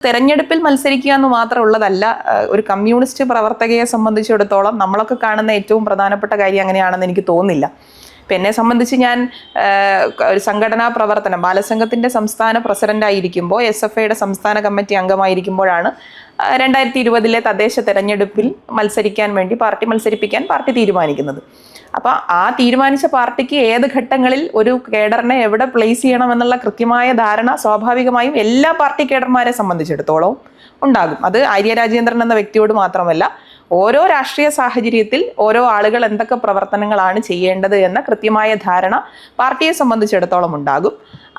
തെരഞ്ഞെടുപ്പിൽ മത്സരിക്കുക എന്ന് മാത്രമുള്ളതല്ല ഒരു കമ്മ്യൂണിസ്റ്റ് പ്രവർത്തകയെ സംബന്ധിച്ചിടത്തോളം നമ്മളൊക്കെ കാണുന്ന ഏറ്റവും പ്രധാനപ്പെട്ട കാര്യം അങ്ങനെയാണെന്ന് എനിക്ക് തോന്നുന്നില്ല. ഇപ്പം എന്നെ സംബന്ധിച്ച് ഞാൻ ഒരു സംഘടനാ പ്രവർത്തനം ബാലസംഘത്തിൻ്റെ സംസ്ഥാന പ്രസിഡൻ്റായിരിക്കുമ്പോൾ SFIയുടെ സംസ്ഥാന കമ്മിറ്റി അംഗമായിരിക്കുമ്പോഴാണ് 2020 തദ്ദേശ തെരഞ്ഞെടുപ്പിൽ മത്സരിപ്പിക്കാൻ പാർട്ടി തീരുമാനിക്കുന്നത്. അപ്പോൾ ആ തീരുമാനിച്ച പാർട്ടിക്ക് ഏത് ഘട്ടങ്ങളിൽ ഒരു കേഡറിനെ എവിടെ പ്ലേസ് ചെയ്യണമെന്നുള്ള കൃത്യമായ ധാരണ സ്വാഭാവികമായും എല്ലാ പാർട്ടി കേഡർമാരെ സംബന്ധിച്ചിടത്തോളം ഉണ്ടാകും. അത് ആര്യ രാജേന്ദ്രൻ എന്ന വ്യക്തിയോട് മാത്രമല്ല, ഓരോ രാഷ്ട്രീയ സാഹചര്യത്തിൽ ഓരോ ആളുകൾ എന്തൊക്കെ പ്രവർത്തനങ്ങളാണ് ചെയ്യേണ്ടത് എന്ന കൃത്യമായ ധാരണ പാർട്ടിയെ സംബന്ധിച്ചിടത്തോളം ഉണ്ടാകും.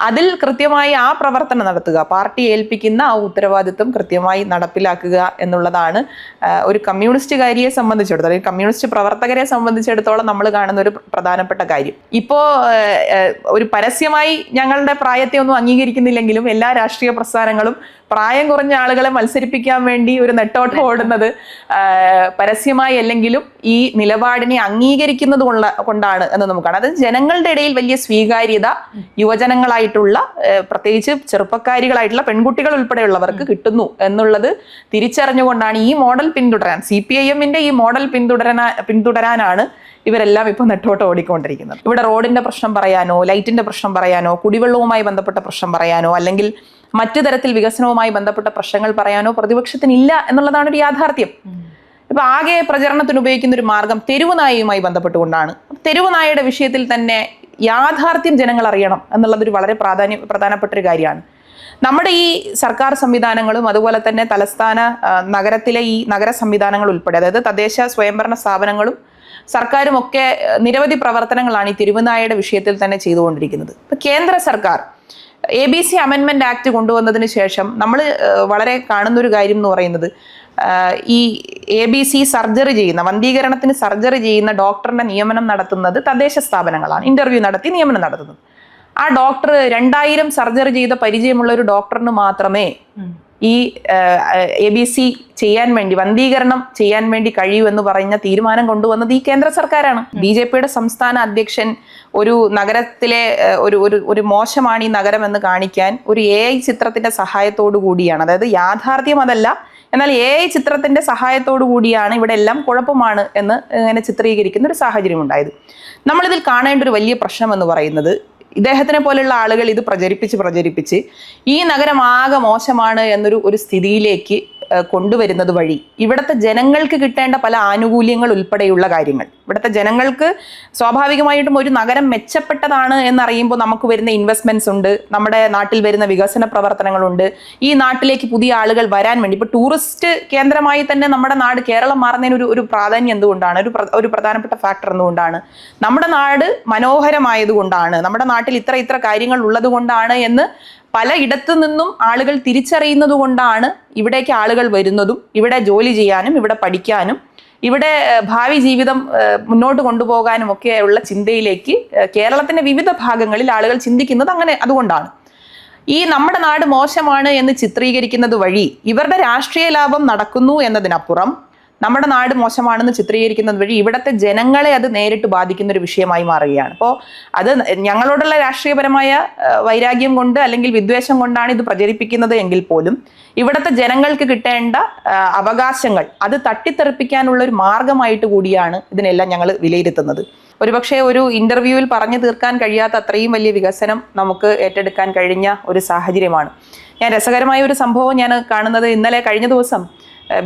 അതിൽ കൃത്യമായി ആ പ്രവർത്തനം നടത്തുക, പാർട്ടി ഏൽപ്പിക്കുന്ന ആ ഉത്തരവാദിത്വം കൃത്യമായി നടപ്പിലാക്കുക എന്നുള്ളതാണ് ഒരു കമ്മ്യൂണിസ്റ്റുകാരിയെ സംബന്ധിച്ചിടത്തോളം, ഒരു കമ്മ്യൂണിസ്റ്റ് പ്രവർത്തകരെ സംബന്ധിച്ചിടത്തോളം നമ്മൾ കാണുന്ന ഒരു പ്രധാനപ്പെട്ട കാര്യം. ഇപ്പോൾ ഒരു പരസ്യമായി ഞങ്ങളുടെ പ്രായത്തെ ഒന്നും അംഗീകരിക്കുന്നില്ലെങ്കിലും എല്ലാ രാഷ്ട്രീയ പ്രസ്ഥാനങ്ങളും പ്രായം കുറഞ്ഞ ആളുകളെ മത്സരിപ്പിക്കാൻ വേണ്ടി ഒരു നെട്ടോട്ടം ഓടുന്നത് പരസ്യമായി അല്ലെങ്കിലും ഈ നിലപാടിനെ അംഗീകരിക്കുന്നത് കൊണ്ടാണ് എന്ന് നമുക്ക് കാണാം. അത് ജനങ്ങളുടെ ഇടയിൽ വലിയ സ്വീകാര്യത യുവജനങ്ങളായിട്ടുള്ള പ്രത്യേകിച്ച് ചെറുപ്പക്കാരികളായിട്ടുള്ള പെൺകുട്ടികൾ ഉൾപ്പെടെയുള്ളവർക്ക് കിട്ടുന്നു എന്നുള്ളത് തിരിച്ചറിഞ്ഞുകൊണ്ടാണ് ഈ മോഡൽ പിന്തുടരാൻ CPIMന്റെ ഈ മോഡൽ പിന്തുടരാനാണ് ഇവരെല്ലാം ഇപ്പോൾ നെട്ടോട്ട് ഓടിക്കൊണ്ടിരിക്കുന്നത്. ഇവിടെ റോഡിന്റെ പ്രശ്നം പറയാനോ, ലൈറ്റിന്റെ പ്രശ്നം പറയാനോ, കുടിവെള്ളവുമായി ബന്ധപ്പെട്ട പ്രശ്നം പറയാനോ, അല്ലെങ്കിൽ മറ്റു തരത്തിൽ വികസനവുമായി ബന്ധപ്പെട്ട പ്രശ്നങ്ങൾ പറയാനോ പ്രതിപക്ഷത്തിനില്ല എന്നുള്ളതാണ് ഒരു യാഥാർത്ഥ്യം. ഇപ്പൊ ആകെ പ്രചരണത്തിന് ഉപയോഗിക്കുന്ന ഒരു മാർഗം തെരുവുനായയുമായി ബന്ധപ്പെട്ടുകൊണ്ടാണ്. തെരുവുനായയുടെ വിഷയത്തിൽ തന്നെ യാഥാർത്ഥ്യം ജനങ്ങൾ അറിയണം എന്നുള്ളതൊരു വളരെ പ്രധാനപ്പെട്ട ഒരു കാര്യമാണ്. നമ്മുടെ ഈ സർക്കാർ സംവിധാനങ്ങളും അതുപോലെ തന്നെ തലസ്ഥാന നഗരത്തിലെ ഈ നഗര സംവിധാനങ്ങൾ ഉൾപ്പെടെ, അതായത് തദ്ദേശ സ്വയംഭരണ സ്ഥാപനങ്ങളും സർക്കാരും ഒക്കെ നിരവധി പ്രവർത്തനങ്ങളാണ് ഈ തെരുവുനായയുടെ വിഷയത്തിൽ തന്നെ ചെയ്തുകൊണ്ടിരിക്കുന്നത്. ഇപ്പൊ കേന്ദ്ര സർക്കാർ ABC അമെൻമെന്റ് ആക്ട് കൊണ്ടുവന്നതിന് ശേഷം നമ്മൾ വളരെ കാണുന്നൊരു കാര്യം എന്ന് പറയുന്നത്, ഈ ABC സർജറി ചെയ്യുന്ന, വന്ധീകരണത്തിന് സർജറി ചെയ്യുന്ന ഡോക്ടറിന്റെ നിയമനം നടത്തുന്നത് തദ്ദേശ സ്ഥാപനങ്ങളാണ്. ഇന്റർവ്യൂ നടത്തി നിയമനം നടത്തുന്നത്. ആ ഡോക്ടർ 2000 സർജറി ചെയ്ത പരിചയമുള്ള ഒരു ഡോക്ടറിന് മാത്രമേ ഈ ABC ചെയ്യാൻ വേണ്ടി, വന്ധീകരണം ചെയ്യാൻ വേണ്ടി കഴിയൂ എന്ന് പറയുന്ന തീരുമാനം കൊണ്ടുവന്നത് ഈ കേന്ദ്ര സർക്കാരാണ്. BJPയുടെ സംസ്ഥാന അധ്യക്ഷൻ ഒരു നഗരത്തിലെ ഒരു മോശമാണ് ഈ നഗരം എന്ന് കാണിക്കാൻ ഒരു AI ചിത്രത്തിന്റെ സഹായത്തോടു കൂടിയാണ്, അതായത് യാഥാർത്ഥ്യം അതല്ല, എന്നാൽ AI ചിത്രത്തിന്റെ സഹായത്തോടു കൂടിയാണ് ഇവിടെ എല്ലാം കുഴപ്പമാണ് എന്ന് ഇങ്ങനെ ചിത്രീകരിക്കുന്ന ഒരു സാഹചര്യം ഉണ്ടായത്. നമ്മളിതിൽ കാണേണ്ട ഒരു വലിയ പ്രശ്നം എന്ന് പറയുന്നത്, ഇദ്ദേഹത്തിനെ പോലെയുള്ള ആളുകൾ ഇത് പ്രചരിപ്പിച്ച് ഈ നഗരം ആകെ മോശമാണ് എന്നൊരു സ്ഥിതിയിലേക്ക് കൊണ്ടുവരുന്നത് വഴി ഇവിടുത്തെ ജനങ്ങൾക്ക് കിട്ടേണ്ട പല ആനുകൂല്യങ്ങൾ ഉൾപ്പെടെയുള്ള കാര്യങ്ങൾ, ഇവിടുത്തെ ജനങ്ങൾക്ക് സ്വാഭാവികമായിട്ടും ഒരു നഗരം മെച്ചപ്പെട്ടതാണ് എന്നറിയുമ്പോൾ നമുക്ക് വരുന്ന ഇൻവെസ്റ്റ്മെന്റ്സ് ഉണ്ട്, നമ്മുടെ നാട്ടിൽ വരുന്ന വികസന പ്രവർത്തനങ്ങളുണ്ട്, ഈ നാട്ടിലേക്ക് പുതിയ ആളുകൾ വരാൻ വേണ്ടി. ഇപ്പൊ ടൂറിസ്റ്റ് കേന്ദ്രമായി തന്നെ നമ്മുടെ നാട് കേരളം മാറുന്നതിന് ഒരു പ്രാധാന്യം എന്തുകൊണ്ടാണ്, ഒരു പ്രധാനപ്പെട്ട ഫാക്ടർ എന്തുകൊണ്ടാണ്, നമ്മുടെ നാട് മനോഹരമായതുകൊണ്ടാണ്, നമ്മുടെ നാട്ടിൽ ഇത്ര കാര്യങ്ങൾ ഉള്ളത് കൊണ്ടാണ് എന്ന് പല ഇടത്തു നിന്നും ആളുകൾ തിരിച്ചറിയുന്നത് കൊണ്ടാണ് ഇവിടേക്ക് ആളുകൾ വരുന്നതും ഇവിടെ ജോലി ചെയ്യാനും ഇവിടെ പഠിക്കാനും ഇവിടെ ഭാവി ജീവിതം മുന്നോട്ട് കൊണ്ടുപോകാനും ഒക്കെ ഉള്ള ചിന്തയിലേക്ക് കേരളത്തിന്റെ വിവിധ ഭാഗങ്ങളിൽ ആളുകൾ ചിന്തിക്കുന്നത് അതുകൊണ്ടാണ്. ഈ നമ്മുടെ നാട് മോശമാണ് എന്ന് ചിത്രീകരിക്കുന്നത് വഴി ഇവരുടെ രാഷ്ട്രീയ ലാഭം നടക്കുന്നു എന്നതിനപ്പുറം നമ്മുടെ നാട് മോശമാണെന്ന് ചിത്രീകരിക്കുന്നത് വഴി ഇവിടുത്തെ ജനങ്ങളെ അത് നേരിട്ട് ബാധിക്കുന്ന ഒരു വിഷയമായി മാറുകയാണ്. അപ്പോൾ അത് ഞങ്ങളോടുള്ള രാഷ്ട്രീയപരമായ വൈരാഗ്യം കൊണ്ട് അല്ലെങ്കിൽ വിദ്വേഷം കൊണ്ടാണ് ഇത് പ്രചരിപ്പിക്കുന്നത് എങ്കിൽ പോലും ഇവിടുത്തെ ജനങ്ങൾക്ക് കിട്ടേണ്ട അവകാശങ്ങൾ അത് തട്ടിത്തെറിപ്പിക്കാനുള്ള ഒരു മാർഗമായിട്ട് കൂടിയാണ് ഇതിനെല്ലാം ഞങ്ങൾ വിലയിരുത്തുന്നത്. ഒരുപക്ഷെ ഒരു ഇന്റർവ്യൂവിൽ പറഞ്ഞു തീർക്കാൻ കഴിയാത്ത അത്രയും വലിയ വികസനം നമുക്ക് ഏറ്റെടുക്കാൻ കഴിഞ്ഞ ഒരു സാഹചര്യമാണ്. രസകരമായ ഒരു സംഭവം ഞാൻ കാണുന്നത്, കഴിഞ്ഞ ദിവസം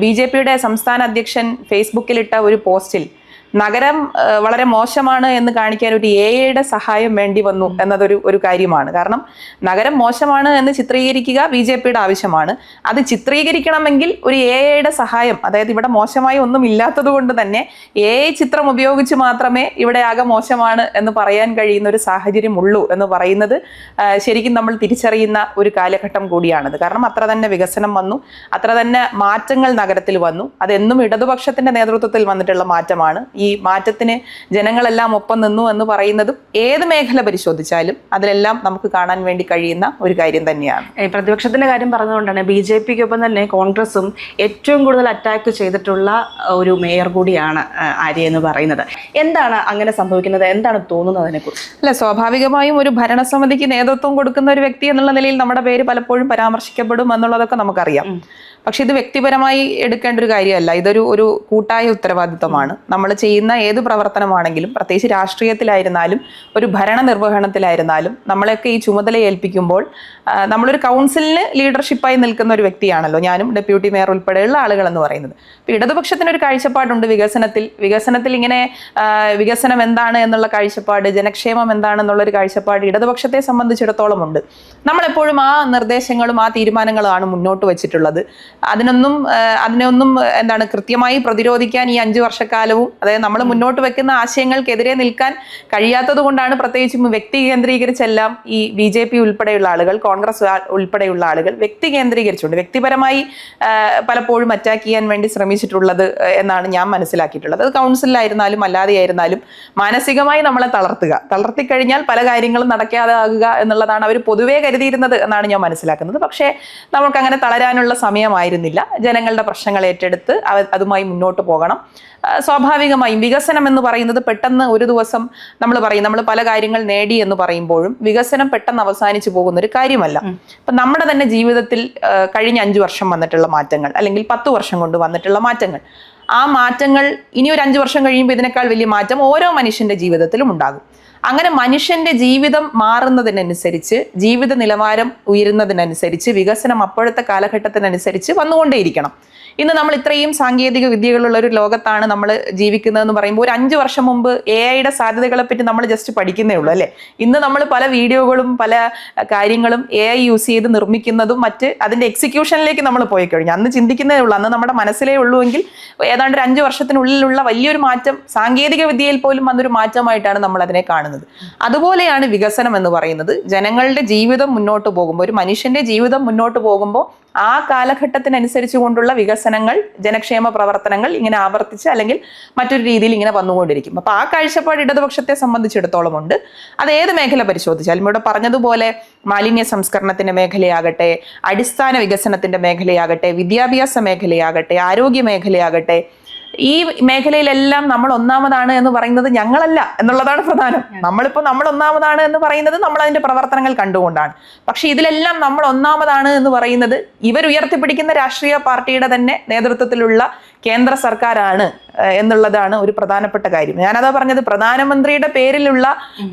BJPയുടെ സംസ്ഥാന അധ്യക്ഷൻ ഫേസ്ബുക്കിലിട്ട ഒരു പോസ്റ്റിൽ നഗരം വളരെ മോശമാണ് എന്ന് കാണിക്കാൻ ഒരു AIയുടെ സഹായം വേണ്ടി വന്നു എന്നതൊരു കാര്യമാണ്. കാരണം നഗരം മോശമാണ് എന്ന് ചിത്രീകരിക്കുക BJPയുടെ ആവശ്യമാണ്. അത് ചിത്രീകരിക്കണമെങ്കിൽ ഒരു AIയുടെ സഹായം, അതായത് ഇവിടെ മോശമായി ഒന്നും ഇല്ലാത്തത് കൊണ്ട് തന്നെ AI ചിത്രം ഉപയോഗിച്ച് മാത്രമേ ഇവിടെ ആകെ മോശമാണ് എന്ന് പറയാൻ കഴിയുന്ന ഒരു സാഹചര്യം ഉള്ളൂ എന്ന് പറയുന്നത് ശരിക്കും നമ്മൾ തിരിച്ചറിയുന്ന ഒരു കാലഘട്ടം കൂടിയാണത്. കാരണം അത്ര തന്നെ വികസനം വന്നു, അത്ര തന്നെ മാറ്റങ്ങൾ നഗരത്തിൽ വന്നു. അതെന്നും ഇടതുപക്ഷത്തിന്റെ നേതൃത്വത്തിൽ വന്നിട്ടുള്ള മാറ്റമാണ്. ഈ ഈ മാറ്റത്തിന് ജനങ്ങളെല്ലാം ഒപ്പം നിന്നു എന്ന് പറയുന്നതും ഏത് മേഖല പരിശോധിച്ചാലും അതിലെല്ലാം നമുക്ക് കാണാൻ വേണ്ടി കഴിയുന്ന ഒരു കാര്യം തന്നെയാണ്. പ്രതിപക്ഷത്തിന്റെ കാര്യം പറഞ്ഞുകൊണ്ടാണ് BJPക്കൊപ്പം തന്നെ കോൺഗ്രസും ഏറ്റവും കൂടുതൽ അറ്റാക്ക് ചെയ്തിട്ടുള്ള ഒരു മേയർ കൂടിയാണ് ആര്യ എന്ന് പറയുന്നത്. എന്താണ് അങ്ങനെ സംഭവിക്കുന്നത്? എന്താണ് തോന്നുന്നത് അതിനെക്കുറിച്ച്? അല്ല, സ്വാഭാവികമായും ഒരു ഭരണസമിതിക്ക് നേതൃത്വം കൊടുക്കുന്ന ഒരു വ്യക്തി എന്നുള്ള നിലയിൽ നമ്മുടെ പേര് പലപ്പോഴും പരാമർശിക്കപ്പെടും എന്നുള്ളതൊക്കെ നമുക്കറിയാം. പക്ഷെ ഇത് വ്യക്തിപരമായി എടുക്കേണ്ട ഒരു കാര്യമല്ല. ഇതൊരു കൂട്ടായ ഉത്തരവാദിത്വമാണ്. നമ്മൾ ചെയ്യുന്ന ഏത് പ്രവർത്തനമാണെങ്കിലും, പ്രത്യേകിച്ച് രാഷ്ട്രീയത്തിലായിരുന്നാലും ഒരു ഭരണ നിർവഹണത്തിലായിരുന്നാലും നമ്മളെയൊക്കെ ഈ ചുമതല ഏൽപ്പിക്കുമ്പോൾ നമ്മളൊരു കൗൺസിലിന് ലീഡർഷിപ്പായി നിൽക്കുന്ന ഒരു വ്യക്തിയാണല്ലോ ഞാനും ഡെപ്യൂട്ടി മേയർ ഉൾപ്പെടെയുള്ള ആളുകൾ എന്ന് പറയുന്നത്. ഇപ്പം ഇടതുപക്ഷത്തിനൊരു കാഴ്ചപ്പാടുണ്ട് വികസനത്തിൽ ഇങ്ങനെ വികസനം എന്താണ് എന്നുള്ള കാഴ്ചപ്പാട്, ജനക്ഷേമം എന്താണെന്നുള്ളൊരു കാഴ്ചപ്പാട് ഇടതുപക്ഷത്തെ സംബന്ധിച്ചിടത്തോളം ഉണ്ട്. നമ്മളെപ്പോഴും ആ നിർദ്ദേശങ്ങളും ആ തീരുമാനങ്ങളുമാണ് മുന്നോട്ട് വെച്ചിട്ടുള്ളത്. അതിനൊന്നും എന്താണ് കൃത്യമായി പ്രതിരോധിക്കാൻ ഈ 5 വർഷക്കാലവും, അതായത് നമ്മൾ മുന്നോട്ട് വെക്കുന്ന ആശയങ്ങൾക്കെതിരെ നിൽക്കാൻ കഴിയാത്തത് കൊണ്ടാണ് പ്രത്യേകിച്ചും വ്യക്തി കേന്ദ്രീകരിച്ചെല്ലാം ഈ BJP ഉൾപ്പെടെയുള്ള ആളുകൾ, കോൺഗ്രസ് ഉൾപ്പെടെയുള്ള ആളുകൾ വ്യക്തി കേന്ദ്രീകരിച്ചുകൊണ്ട് വ്യക്തിപരമായി പലപ്പോഴും അറ്റാക്ക് ചെയ്യാൻ വേണ്ടി ശ്രമിച്ചിട്ടുള്ളത് എന്നാണ് ഞാൻ മനസ്സിലാക്കിയിട്ടുള്ളത്. അത് കൗൺസിലായിരുന്നാലും അല്ലാതെയായിരുന്നാലും മാനസികമായി നമ്മളെ തളർത്തിക്കഴിഞ്ഞാൽ പല കാര്യങ്ങളും നടക്കാതെ ആകുക എന്നുള്ളതാണ് അവർ പൊതുവേ കരുതിയിരുന്നത് എന്നാണ് ഞാൻ മനസ്സിലാക്കുന്നത്. പക്ഷേ നമുക്കങ്ങനെ തളരാനുള്ള സമയമായിരുന്നില്ല. ജനങ്ങളുടെ പ്രശ്നങ്ങൾ ഏറ്റെടുത്ത് അതുമായി മുന്നോട്ട് പോകണം. സ്വാഭാവികമായും വികസനം എന്ന് പറയുന്നത് പെട്ടെന്ന് ഒരു ദിവസം നമ്മൾ പല കാര്യങ്ങൾ നേടി എന്ന് പറയുമ്പോഴും വികസനം പെട്ടെന്ന് അവസാനിച്ചു പോകുന്ന ഒരു കാര്യമല്ല. അപ്പൊ നമ്മുടെ തന്നെ ജീവിതത്തിൽ കഴിഞ്ഞ 5 വർഷം വന്നിട്ടുള്ള മാറ്റങ്ങൾ, അല്ലെങ്കിൽ 10 വർഷം കൊണ്ട് വന്നിട്ടുള്ള മാറ്റങ്ങൾ, ആ മാറ്റങ്ങൾ ഇനി ഒരു 5 വർഷം കഴിയുമ്പോൾ ഇതിനേക്കാൾ വലിയ മാറ്റം ഓരോ മനുഷ്യന്റെ ജീവിതത്തിലും ഉണ്ടാകും. അങ്ങനെ മനുഷ്യന്റെ ജീവിതം മാറുന്നതിനനുസരിച്ച്, ജീവിത നിലവാരം ഉയരുന്നതിനനുസരിച്ച് വികസനം അപ്പോഴത്തെ കാലഘട്ടത്തിനനുസരിച്ച് വന്നുകൊണ്ടേയിരിക്കണം. ഇന്ന് നമ്മൾ ഇത്രയും സാങ്കേതിക വിദ്യകളുള്ള ഒരു ലോകത്താണ് നമ്മൾ ജീവിക്കുന്നതെന്ന് പറയുമ്പോൾ ഒരു 5 വർഷം മുമ്പ് AI സാധ്യതകളെ പറ്റി നമ്മൾ ജസ്റ്റ് പഠിക്കുന്നേ ഉള്ളൂ അല്ലേ? ഇന്ന് നമ്മൾ പല വീഡിയോകളും പല കാര്യങ്ങളും AI യൂസ് ചെയ്ത് നിർമ്മിക്കുന്നതും അതിന്റെ എക്സിക്യൂഷനിലേക്ക് നമ്മൾ പോയി കഴിഞ്ഞു. അന്ന് ചിന്തിക്കുന്നേ ഉള്ളൂ, അന്ന് നമ്മുടെ മനസ്സിലേ ഉള്ളൂ എങ്കിൽ ഏതാണ്ട് ഒരു 5 വർഷത്തിനുള്ളിലുള്ള വലിയൊരു മാറ്റം സാങ്കേതിക വിദ്യയിൽ പോലും വന്നൊരു മാറ്റമായിട്ടാണ് നമ്മൾ അതിനെ കാണുന്നത്. അതുപോലെയാണ് വികസനം എന്ന് പറയുന്നത്. ജനങ്ങളുടെ ജീവിതം മുന്നോട്ട് പോകുമ്പോൾ, ഒരു മനുഷ്യന്റെ ജീവിതം മുന്നോട്ട് പോകുമ്പോൾ ആ കാലഘട്ടത്തിനനുസരിച്ച് കൊണ്ടുള്ള വികസനങ്ങൾ, ജനക്ഷേമ പ്രവർത്തനങ്ങൾ ഇങ്ങനെ ആവർത്തിച്ച് അല്ലെങ്കിൽ മറ്റൊരു രീതിയിൽ ഇങ്ങനെ വന്നുകൊണ്ടിരിക്കും. അപ്പൊ ആ കാഴ്ചപ്പാട് ഇടതുപക്ഷത്തെ സംബന്ധിച്ചിടത്തോളം ഉണ്ട്. അത് ഏത് മേഖല പരിശോധിച്ചാലും, ഇവിടെ പറഞ്ഞതുപോലെ മാലിന്യ സംസ്കരണത്തിന്റെ മേഖലയാകട്ടെ, അടിസ്ഥാന വികസനത്തിന്റെ മേഖലയാകട്ടെ, വിദ്യാഭ്യാസ മേഖലയാകട്ടെ, ആരോഗ്യ മേഖലയാകട്ടെ, ഈ മേഖലയിലെല്ലാം നമ്മൾ ഒന്നാമതാണ് എന്ന് പറയുന്നത് ഞങ്ങളല്ല എന്നുള്ളതാണ് പ്രധാനം. നമ്മൾ ഒന്നാമതാണ് എന്ന് പറയുന്നത് നമ്മൾ അതിന്റെ പ്രവർത്തനങ്ങൾ കണ്ടുകൊണ്ടാണ്. പക്ഷെ ഇതിലെല്ലാം നമ്മൾ ഒന്നാമതാണ് എന്ന് പറയുന്നത് ഇവരുയർത്തിപ്പിടിക്കുന്ന രാഷ്ട്രീയ പാർട്ടിയുടെ തന്നെ നേതൃത്വത്തിലുള്ള കേന്ദ്ര സർക്കാരാണ് എന്നുള്ളതാണ് ഒരു പ്രധാനപ്പെട്ട കാര്യം. ഞാനതാ പറഞ്ഞത്, പ്രധാനമന്ത്രിയുടെ പേരിലുള്ള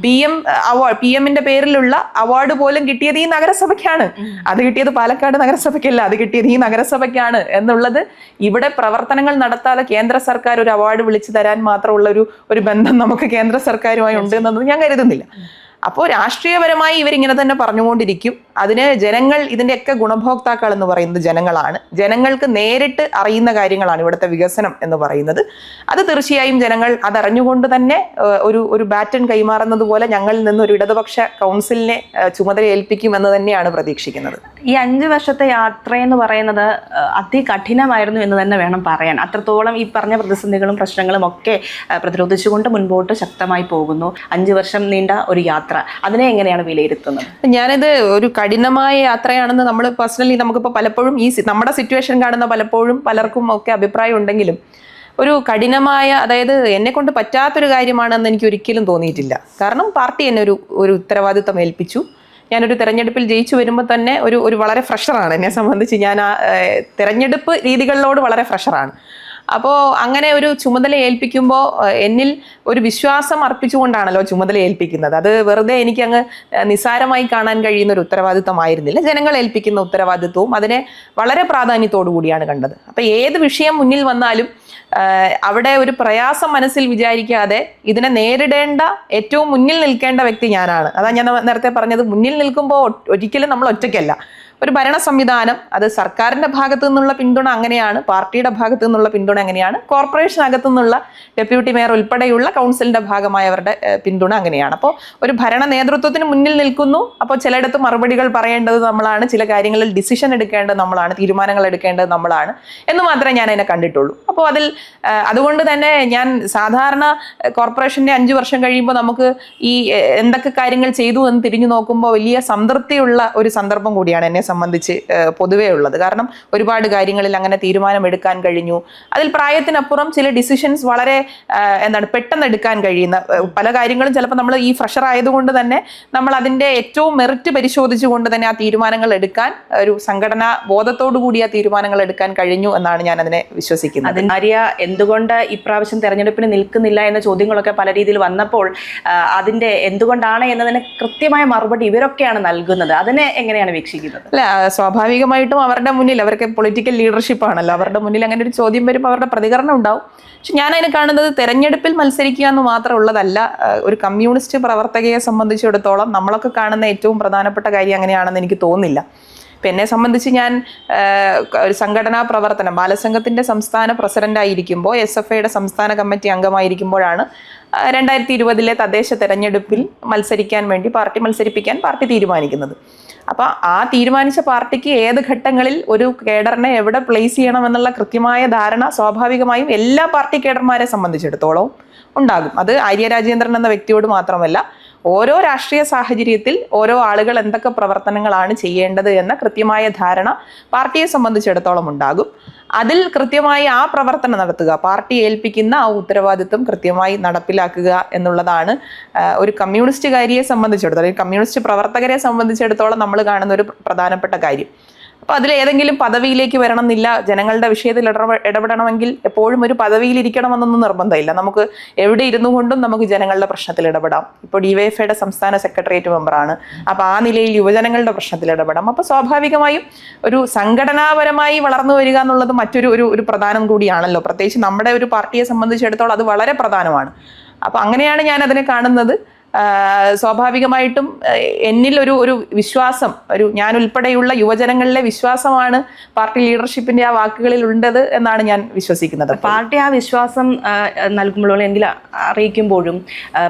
PM-ന്റെ പേരിലുള്ള അവാർഡ് പോലും കിട്ടിയത് ഈ നഗരസഭയ്ക്കാണ്. അത് കിട്ടിയത് പാലക്കാട് നഗരസഭയ്ക്കല്ല, അത് കിട്ടിയത് ഈ നഗരസഭയ്ക്കാണ് എന്നുള്ളത് ഇവിടെ പ്രവർത്തനങ്ങൾ നടത്താതെ കേന്ദ്ര സർക്കാർ ഒരു അവാർഡ് വിളിച്ചു തരാൻ മാത്രമുള്ള ഒരു ബന്ധം നമുക്ക് കേന്ദ്ര സർക്കാരുമായി ഉണ്ട് എന്നത് ഞാൻ കരുതുന്നില്ല. അപ്പോൾ രാഷ്ട്രീയപരമായി ഇവരിങ്ങനെ തന്നെ പറഞ്ഞുകൊണ്ടിരിക്കും. അതിന് ജനങ്ങൾ, ഇതിൻ്റെയൊക്കെ ഗുണഭോക്താക്കൾ എന്ന് പറയുന്നത് ജനങ്ങളാണ്. ജനങ്ങൾക്ക് നേരിട്ട് അറിയുന്ന കാര്യങ്ങളാണ് ഇവിടുത്തെ വികസനം എന്ന് പറയുന്നത്. അത് തീർച്ചയായും ജനങ്ങൾ അതറിഞ്ഞുകൊണ്ട് തന്നെ ഒരു ബാറ്റൺ കൈമാറുന്നത് പോലെ ഞങ്ങളിൽ നിന്ന് ഒരു ഇടതുപക്ഷ കൗൺസിലിനെ ചുമതല ഏൽപ്പിക്കും എന്ന് തന്നെയാണ് പ്രതീക്ഷിക്കുന്നത്. ഈ 5 വർഷത്തെ യാത്രയെന്ന് പറയുന്നത് അതികഠിനമായിരുന്നു എന്ന് തന്നെ വേണം പറയാൻ. അത്രത്തോളം ഈ പറഞ്ഞ പ്രതിസന്ധികളും പ്രശ്നങ്ങളും ഒക്കെ പ്രതിരോധിച്ചുകൊണ്ട് മുൻപോട്ട് ശക്തമായി പോകുന്നു. 5 വർഷം നീണ്ട ഒരു യാത്ര, അതിനെ എങ്ങനെയാണ് വിലയിരുത്തുന്നത്? ഞാനിത് ഒരു കഠിനമായ യാത്രയാണെന്ന് നമ്മൾ പേഴ്സണലി നമുക്കിപ്പോൾ പലപ്പോഴും നമ്മുടെ സിറ്റുവേഷൻ കാണുന്ന പലപ്പോഴും പലർക്കും ഒക്കെ അഭിപ്രായം ഉണ്ടെങ്കിലും ഒരു കഠിനമായ, അതായത് എന്നെ കൊണ്ട് പറ്റാത്തൊരു കാര്യമാണെന്ന് എനിക്ക് ഒരിക്കലും തോന്നിയിട്ടില്ല. കാരണം പാർട്ടി എന്നെ ഒരു ഉത്തരവാദിത്വം ഏൽപ്പിച്ചു. ഞാനൊരു തെരഞ്ഞെടുപ്പിൽ ജയിച്ചു വരുമ്പോൾ തന്നെ ഒരു വളരെ ഫ്രഷറാണ്. എന്നെ സംബന്ധിച്ച് ഞാൻ ആ തെരഞ്ഞെടുപ്പ് രീതികളിലോട് വളരെ ഫ്രഷറാണ്. അപ്പോൾ അങ്ങനെ ഒരു ചുമതല ഏൽപ്പിക്കുമ്പോൾ എന്നിൽ ഒരു വിശ്വാസം അർപ്പിച്ചുകൊണ്ടാണല്ലോ ചുമതല ഏൽപ്പിക്കുന്നത്. അത് വെറുതെ എനിക്കങ്ങ് നിസ്സാരമായി കാണാൻ കഴിയുന്ന ഒരു ഉത്തരവാദിത്വമായിരുന്നില്ല. ജനങ്ങൾ ഏൽപ്പിക്കുന്ന ഉത്തരവാദിത്വവും അതിനെ വളരെ പ്രാധാന്യത്തോടു കൂടിയാണ് കണ്ടത്. അപ്പം ഏത് വിഷയം മുന്നിൽ വന്നാലും അവിടെ ഒരു പ്രയാസം മനസ്സിൽ വിചാരിക്കാതെ ഇതിനെ നേരിടേണ്ട, ഏറ്റവും മുന്നിൽ നിൽക്കേണ്ട വ്യക്തി ഞാനാണ്. അതാ ഞാൻ നേരത്തെ പറഞ്ഞത്, മുന്നിൽ നിൽക്കുമ്പോൾ ഒരിക്കലും നമ്മൾ ഒറ്റയ്ക്കല്ല. ഒരു ഭരണ സംവിധാനം അത് സർക്കാരിന്റെ ഭാഗത്തു നിന്നുള്ള പിന്തുണ അങ്ങനെയാണ്, പാർട്ടിയുടെ ഭാഗത്തു നിന്നുള്ള പിന്തുണ അങ്ങനെയാണ്, കോർപ്പറേഷൻ അകത്തു നിന്നുള്ള ഡെപ്യൂട്ടി മേയർ ഉൾപ്പെടെയുള്ള കൗൺസിലിന്റെ ഭാഗമായവരുടെ പിന്തുണ അങ്ങനെയാണ്. അപ്പോൾ ഒരു ഭരണ നേതൃത്വത്തിന് മുന്നിൽ നിൽക്കുന്നു. അപ്പോൾ ചിലയിടത്ത് മറുപടികൾ പറയേണ്ടത് നമ്മളാണ്, ചില കാര്യങ്ങളിൽ ഡിസിഷൻ എടുക്കേണ്ടത് നമ്മളാണ്, തീരുമാനങ്ങൾ എടുക്കേണ്ടത് നമ്മളാണ് എന്ന് മാത്രമേ ഞാൻ അതിനെ കണ്ടിട്ടുള്ളൂ. അപ്പോൾ അതുകൊണ്ട് തന്നെ ഞാൻ സാധാരണ കോർപ്പറേഷന്റെ 5 വർഷം കഴിയുമ്പോൾ നമുക്ക് ഈ എന്തൊക്കെ കാര്യങ്ങൾ ചെയ്തു എന്ന് തിരിഞ്ഞു നോക്കുമ്പോൾ വലിയ സംതൃപ്തിയുള്ള ഒരു സന്ദർഭം കൂടിയാണ് എന്നെ സംബന്ധിച്ച് പൊതുവേ ഉള്ളത്. കാരണം ഒരുപാട് കാര്യങ്ങളിൽ അങ്ങനെ തീരുമാനമെടുക്കാൻ കഴിഞ്ഞു. അതിൽ പ്രായത്തിനപ്പുറം ചില ഡിസിഷൻസ് വളരെ പെട്ടെന്ന് എടുക്കാൻ കഴിയുന്ന പല കാര്യങ്ങളും ചിലപ്പോൾ നമ്മൾ ഈ ഫ്രഷർ ആയതുകൊണ്ട് തന്നെ നമ്മൾ അതിന്റെ ഏറ്റവും മെറിറ്റ് പരിശോധിച്ചുകൊണ്ട് തന്നെ ആ തീരുമാനങ്ങൾ എടുക്കാൻ, ഒരു സംഘടനാ ബോധത്തോടു കൂടി ആ തീരുമാനങ്ങൾ എടുക്കാൻ കഴിഞ്ഞു എന്നാണ് ഞാൻ അതിനെ വിശ്വസിക്കുന്നത്. ആര്യ എന്തുകൊണ്ട് ഇപ്രാവശ്യം തെരഞ്ഞെടുപ്പിന് നിൽക്കുന്നില്ല എന്ന ചോദ്യങ്ങളൊക്കെ പല രീതിയിൽ വന്നപ്പോൾ അതിന്റെ എന്തുകൊണ്ടാണ് എന്നതിന് കൃത്യമായ മറുപടി ഇവരൊക്കെയാണ് നൽകുന്നത്. അതിനെ എങ്ങനെയാണ് വീക്ഷിക്കുന്നത്? അല്ല, സ്വാഭാവികമായിട്ടും അവരുടെ മുന്നിൽ, അവർക്ക് പൊളിറ്റിക്കൽ ലീഡർഷിപ്പ് ആണല്ലോ, അവരുടെ മുന്നിൽ അങ്ങനെ ഒരു ചോദ്യം വരുമ്പോൾ അവരുടെ പ്രതികരണം ഉണ്ടാവും. പക്ഷെ ഞാൻ അതിനെ കാണുന്നത് തെരഞ്ഞെടുപ്പിൽ മത്സരിക്കുക എന്ന് മാത്രമുള്ളതല്ല. ഒരു കമ്മ്യൂണിസ്റ്റ് പ്രവർത്തകയെ സംബന്ധിച്ചിടത്തോളം നമ്മളൊക്കെ കാണുന്ന ഏറ്റവും പ്രധാനപ്പെട്ട കാര്യം അങ്ങനെയാണെന്ന് എനിക്ക് തോന്നുന്നില്ല. ഇപ്പം എന്നെ സംബന്ധിച്ച് ഞാൻ ഒരു സംഘടനാ പ്രവർത്തനം, ബാലസംഘത്തിൻ്റെ സംസ്ഥാന പ്രസിഡൻ്റായിരിക്കുമ്പോൾ, SFIയുടെ സംസ്ഥാന കമ്മിറ്റി അംഗമായിരിക്കുമ്പോഴാണ് 2020 തദ്ദേശ തെരഞ്ഞെടുപ്പിൽ മത്സരിപ്പിക്കാൻ പാർട്ടി തീരുമാനിക്കുന്നത്. അപ്പോൾ ആ തീരുമാനിച്ച പാർട്ടിക്ക് ഏത് ഘട്ടങ്ങളിൽ ഒരു കേഡറിനെ എവിടെ പ്ലേസ് ചെയ്യണമെന്നുള്ള കൃത്യമായ ധാരണ സ്വാഭാവികമായും എല്ലാ പാർട്ടി കേഡർമാരെ സംബന്ധിച്ചിടത്തോളം ഉണ്ടാകും. അത് ആര്യ രാജേന്ദ്രൻ എന്ന വ്യക്തിയോട് മാത്രമല്ല, ഓരോ രാഷ്ട്രീയ സാഹചര്യത്തിൽ ഓരോ ആളുകൾ എന്തൊക്കെ പ്രവർത്തനങ്ങളാണ് ചെയ്യേണ്ടത് എന്ന കൃത്യമായ ധാരണ പാർട്ടിയെ സംബന്ധിച്ചിടത്തോളം ഉണ്ടാകും. അതിൽ കൃത്യമായി ആ പ്രവർത്തനം നടത്തുക, പാർട്ടി ഏൽപ്പിക്കുന്ന ആ ഉത്തരവാദിത്വം കൃത്യമായി നടപ്പിലാക്കുക എന്നുള്ളതാണ് ഒരു കമ്മ്യൂണിസ്റ്റുകാരിയെ സംബന്ധിച്ചിടത്തോളം, കമ്മ്യൂണിസ്റ്റ് പ്രവർത്തകരെ സംബന്ധിച്ചിടത്തോളം നമ്മൾ കാണുന്ന ഒരു പ്രധാനപ്പെട്ട കാര്യം. അപ്പോൾ അതിൽ ഏതെങ്കിലും പദവിയിലേക്ക് വരണം എന്നില്ല. ജനങ്ങളുടെ വിഷയത്തിൽ ഇടപെടണമെങ്കിൽ എപ്പോഴും ഒരു പദവിയിലിരിക്കണമെന്നൊന്നും നിർബന്ധമില്ല. നമുക്ക് എവിടെ ഇരുന്നു കൊണ്ടും നമുക്ക് ജനങ്ങളുടെ പ്രശ്നത്തിൽ ഇടപെടാം. ഇപ്പോൾ DYFIയുടെ സംസ്ഥാന സെക്രട്ടേറിയറ്റ് മെമ്പറാണ്. അപ്പോൾ ആ നിലയിൽ യുവജനങ്ങളുടെ പ്രശ്നത്തിൽ ഇടപെടാം. അപ്പോൾ സ്വാഭാവികമായും ഒരു സംഘടനാപരമായി വളർന്നു വരിക എന്നുള്ളത് മറ്റൊരു പ്രധാനം കൂടിയാണല്ലോ. പ്രത്യേകിച്ച് നമ്മുടെ ഒരു പാർട്ടിയെ സംബന്ധിച്ചിടത്തോളം അത് വളരെ പ്രധാനമാണ്. അപ്പോൾ അങ്ങനെയാണ് ഞാൻ അതിനെ കാണുന്നത്. സ്വാഭാവികമായിട്ടും എന്നിൽ ഒരു വിശ്വാസം, ഞാൻ ഉൾപ്പെടെയുള്ള യുവജനങ്ങളിലെ വിശ്വാസമാണ് പാർട്ടി ലീഡർഷിപ്പിന്റെ ആ വാക്കുകളിൽ ഉണ്ടത് എന്നാണ് ഞാൻ വിശ്വസിക്കുന്നത്. പാർട്ടി ആ വിശ്വാസം നൽകുമ്പോഴും അല്ലെങ്കിൽ അറിയിക്കുമ്പോഴും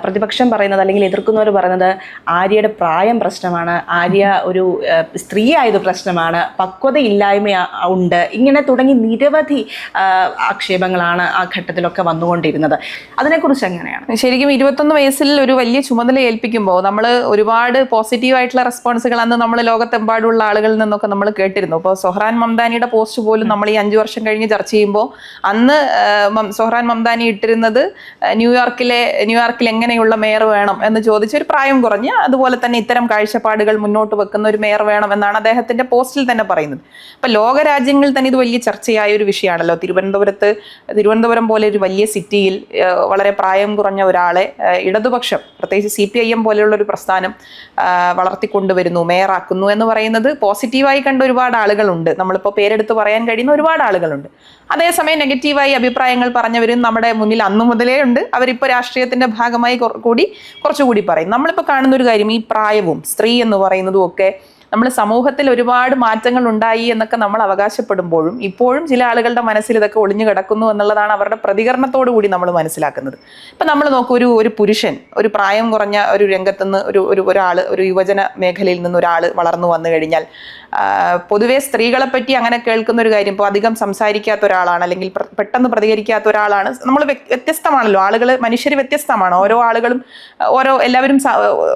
പ്രതിപക്ഷം പറയുന്നത്, അല്ലെങ്കിൽ എതിർക്കുന്നവർ പറയുന്നത് ആര്യയുടെ പ്രായം പ്രശ്നമാണ്, ആര്യ ഒരു സ്ത്രീ ആയത് പ്രശ്നമാണ്, പക്വതയില്ലായ്മ ഉണ്ട്, ഇങ്ങനെ തുടങ്ങി നിരവധി ആക്ഷേപങ്ങളാണ് ആ ഘട്ടത്തിലൊക്കെ വന്നുകൊണ്ടിരുന്നത്. അതിനെക്കുറിച്ച് എങ്ങനെയാണ്? ശരിക്കും 21 വയസ്സിൽ ഒരു വലിയ ചുമതല ഏൽപ്പിക്കുമ്പോൾ നമ്മൾ ഒരുപാട് പോസിറ്റീവായിട്ടുള്ള റെസ്പോൺസുകൾ അന്ന് നമ്മൾ ലോകത്തെമ്പാടുള്ള ആളുകളിൽ നിന്നൊക്കെ നമ്മൾ കേട്ടിരുന്നു. ഇപ്പോൾ സൊഹ്റാൻ മംദാനിയുടെ പോസ്റ്റ് പോലും നമ്മൾ ഈ 5 വർഷം കഴിഞ്ഞ് ചർച്ച ചെയ്യുമ്പോൾ അന്ന് സൊഹ്റാൻ മംദാനി ഇട്ടിരുന്നത് ന്യൂയോർക്കിൽ എങ്ങനെയുള്ള മേയർ വേണം എന്ന് ചോദിച്ച് ഒരു പ്രായം കുറഞ്ഞ് അതുപോലെ തന്നെ ഇത്തരം കാഴ്ചപ്പാടുകൾ മുന്നോട്ട് വെക്കുന്ന ഒരു മേയർ വേണം എന്നാണ് അദ്ദേഹത്തിന്റെ പോസ്റ്റിൽ തന്നെ പറയുന്നത്. അപ്പം ലോകരാജ്യങ്ങളിൽ തന്നെ ഇത് വലിയ ചർച്ചയായ ഒരു വിഷയമാണല്ലോ. തിരുവനന്തപുരം പോലെ ഒരു വലിയ സിറ്റിയിൽ വളരെ പ്രായം കുറഞ്ഞ ഒരാളെ ഇടതുപക്ഷം, പ്രത്യേകിച്ച് CPIM പോലെയുള്ള ഒരു പ്രസ്ഥാനം വളർത്തിക്കൊണ്ടുവരുന്നു, മേയറാക്കുന്നു എന്ന് പറയുന്നത് പോസിറ്റീവായി കണ്ട ഒരുപാട് ആളുകളുണ്ട്. നമ്മളിപ്പോൾ പേരെടുത്ത് പറയാൻ കഴിയുന്ന ഒരുപാട് ആളുകളുണ്ട്. അതേസമയം നെഗറ്റീവായി അഭിപ്രായങ്ങൾ പറഞ്ഞവരും നമ്മുടെ മുന്നിൽ അന്നു മുതലേ ഉണ്ട്. അവരിപ്പോൾ രാഷ്ട്രീയത്തിന്റെ ഭാഗമായി കുറച്ചുകൂടി പറയും. നമ്മളിപ്പോൾ കാണുന്ന ഒരു കാര്യം, ഈ പ്രായവും സ്ത്രീ എന്ന് പറയുന്നതും ഒക്കെ നമ്മൾ സമൂഹത്തിൽ ഒരുപാട് മാറ്റങ്ങൾ ഉണ്ടായി എന്നൊക്കെ നമ്മൾ അവകാശപ്പെടുമ്പോഴും ഇപ്പോഴും ചില ആളുകളുടെ മനസ്സിൽ ഇതൊക്കെ ഒളിഞ്ഞു കിടക്കുന്നു എന്നുള്ളതാണ് അവരുടെ പ്രതികരണത്തോടു കൂടി നമ്മൾ മനസ്സിലാക്കുന്നത്. ഇപ്പം നമ്മൾ നോക്കൂ, ഒരു പുരുഷൻ, ഒരു പ്രായം കുറഞ്ഞ ഒരു രംഗത്തുനിന്ന് ഒരാൾ, ഒരു യുവജന മേഖലയിൽ നിന്ന് ഒരാൾ വളർന്നു വന്നു കഴിഞ്ഞാൽ പൊതുവെ സ്ത്രീകളെ പറ്റി അങ്ങനെ കേൾക്കുന്ന ഒരു കാര്യം, ഇപ്പോൾ അധികം സംസാരിക്കാത്ത ഒരാളാണ് അല്ലെങ്കിൽ പെട്ടെന്ന് പ്രതികരിക്കാത്ത ഒരാളാണ്. നമ്മൾ വ്യത്യസ്തമാണല്ലോ, മനുഷ്യർ വ്യത്യസ്തമാണ്. ഓരോ ആളുകളും എല്ലാവരും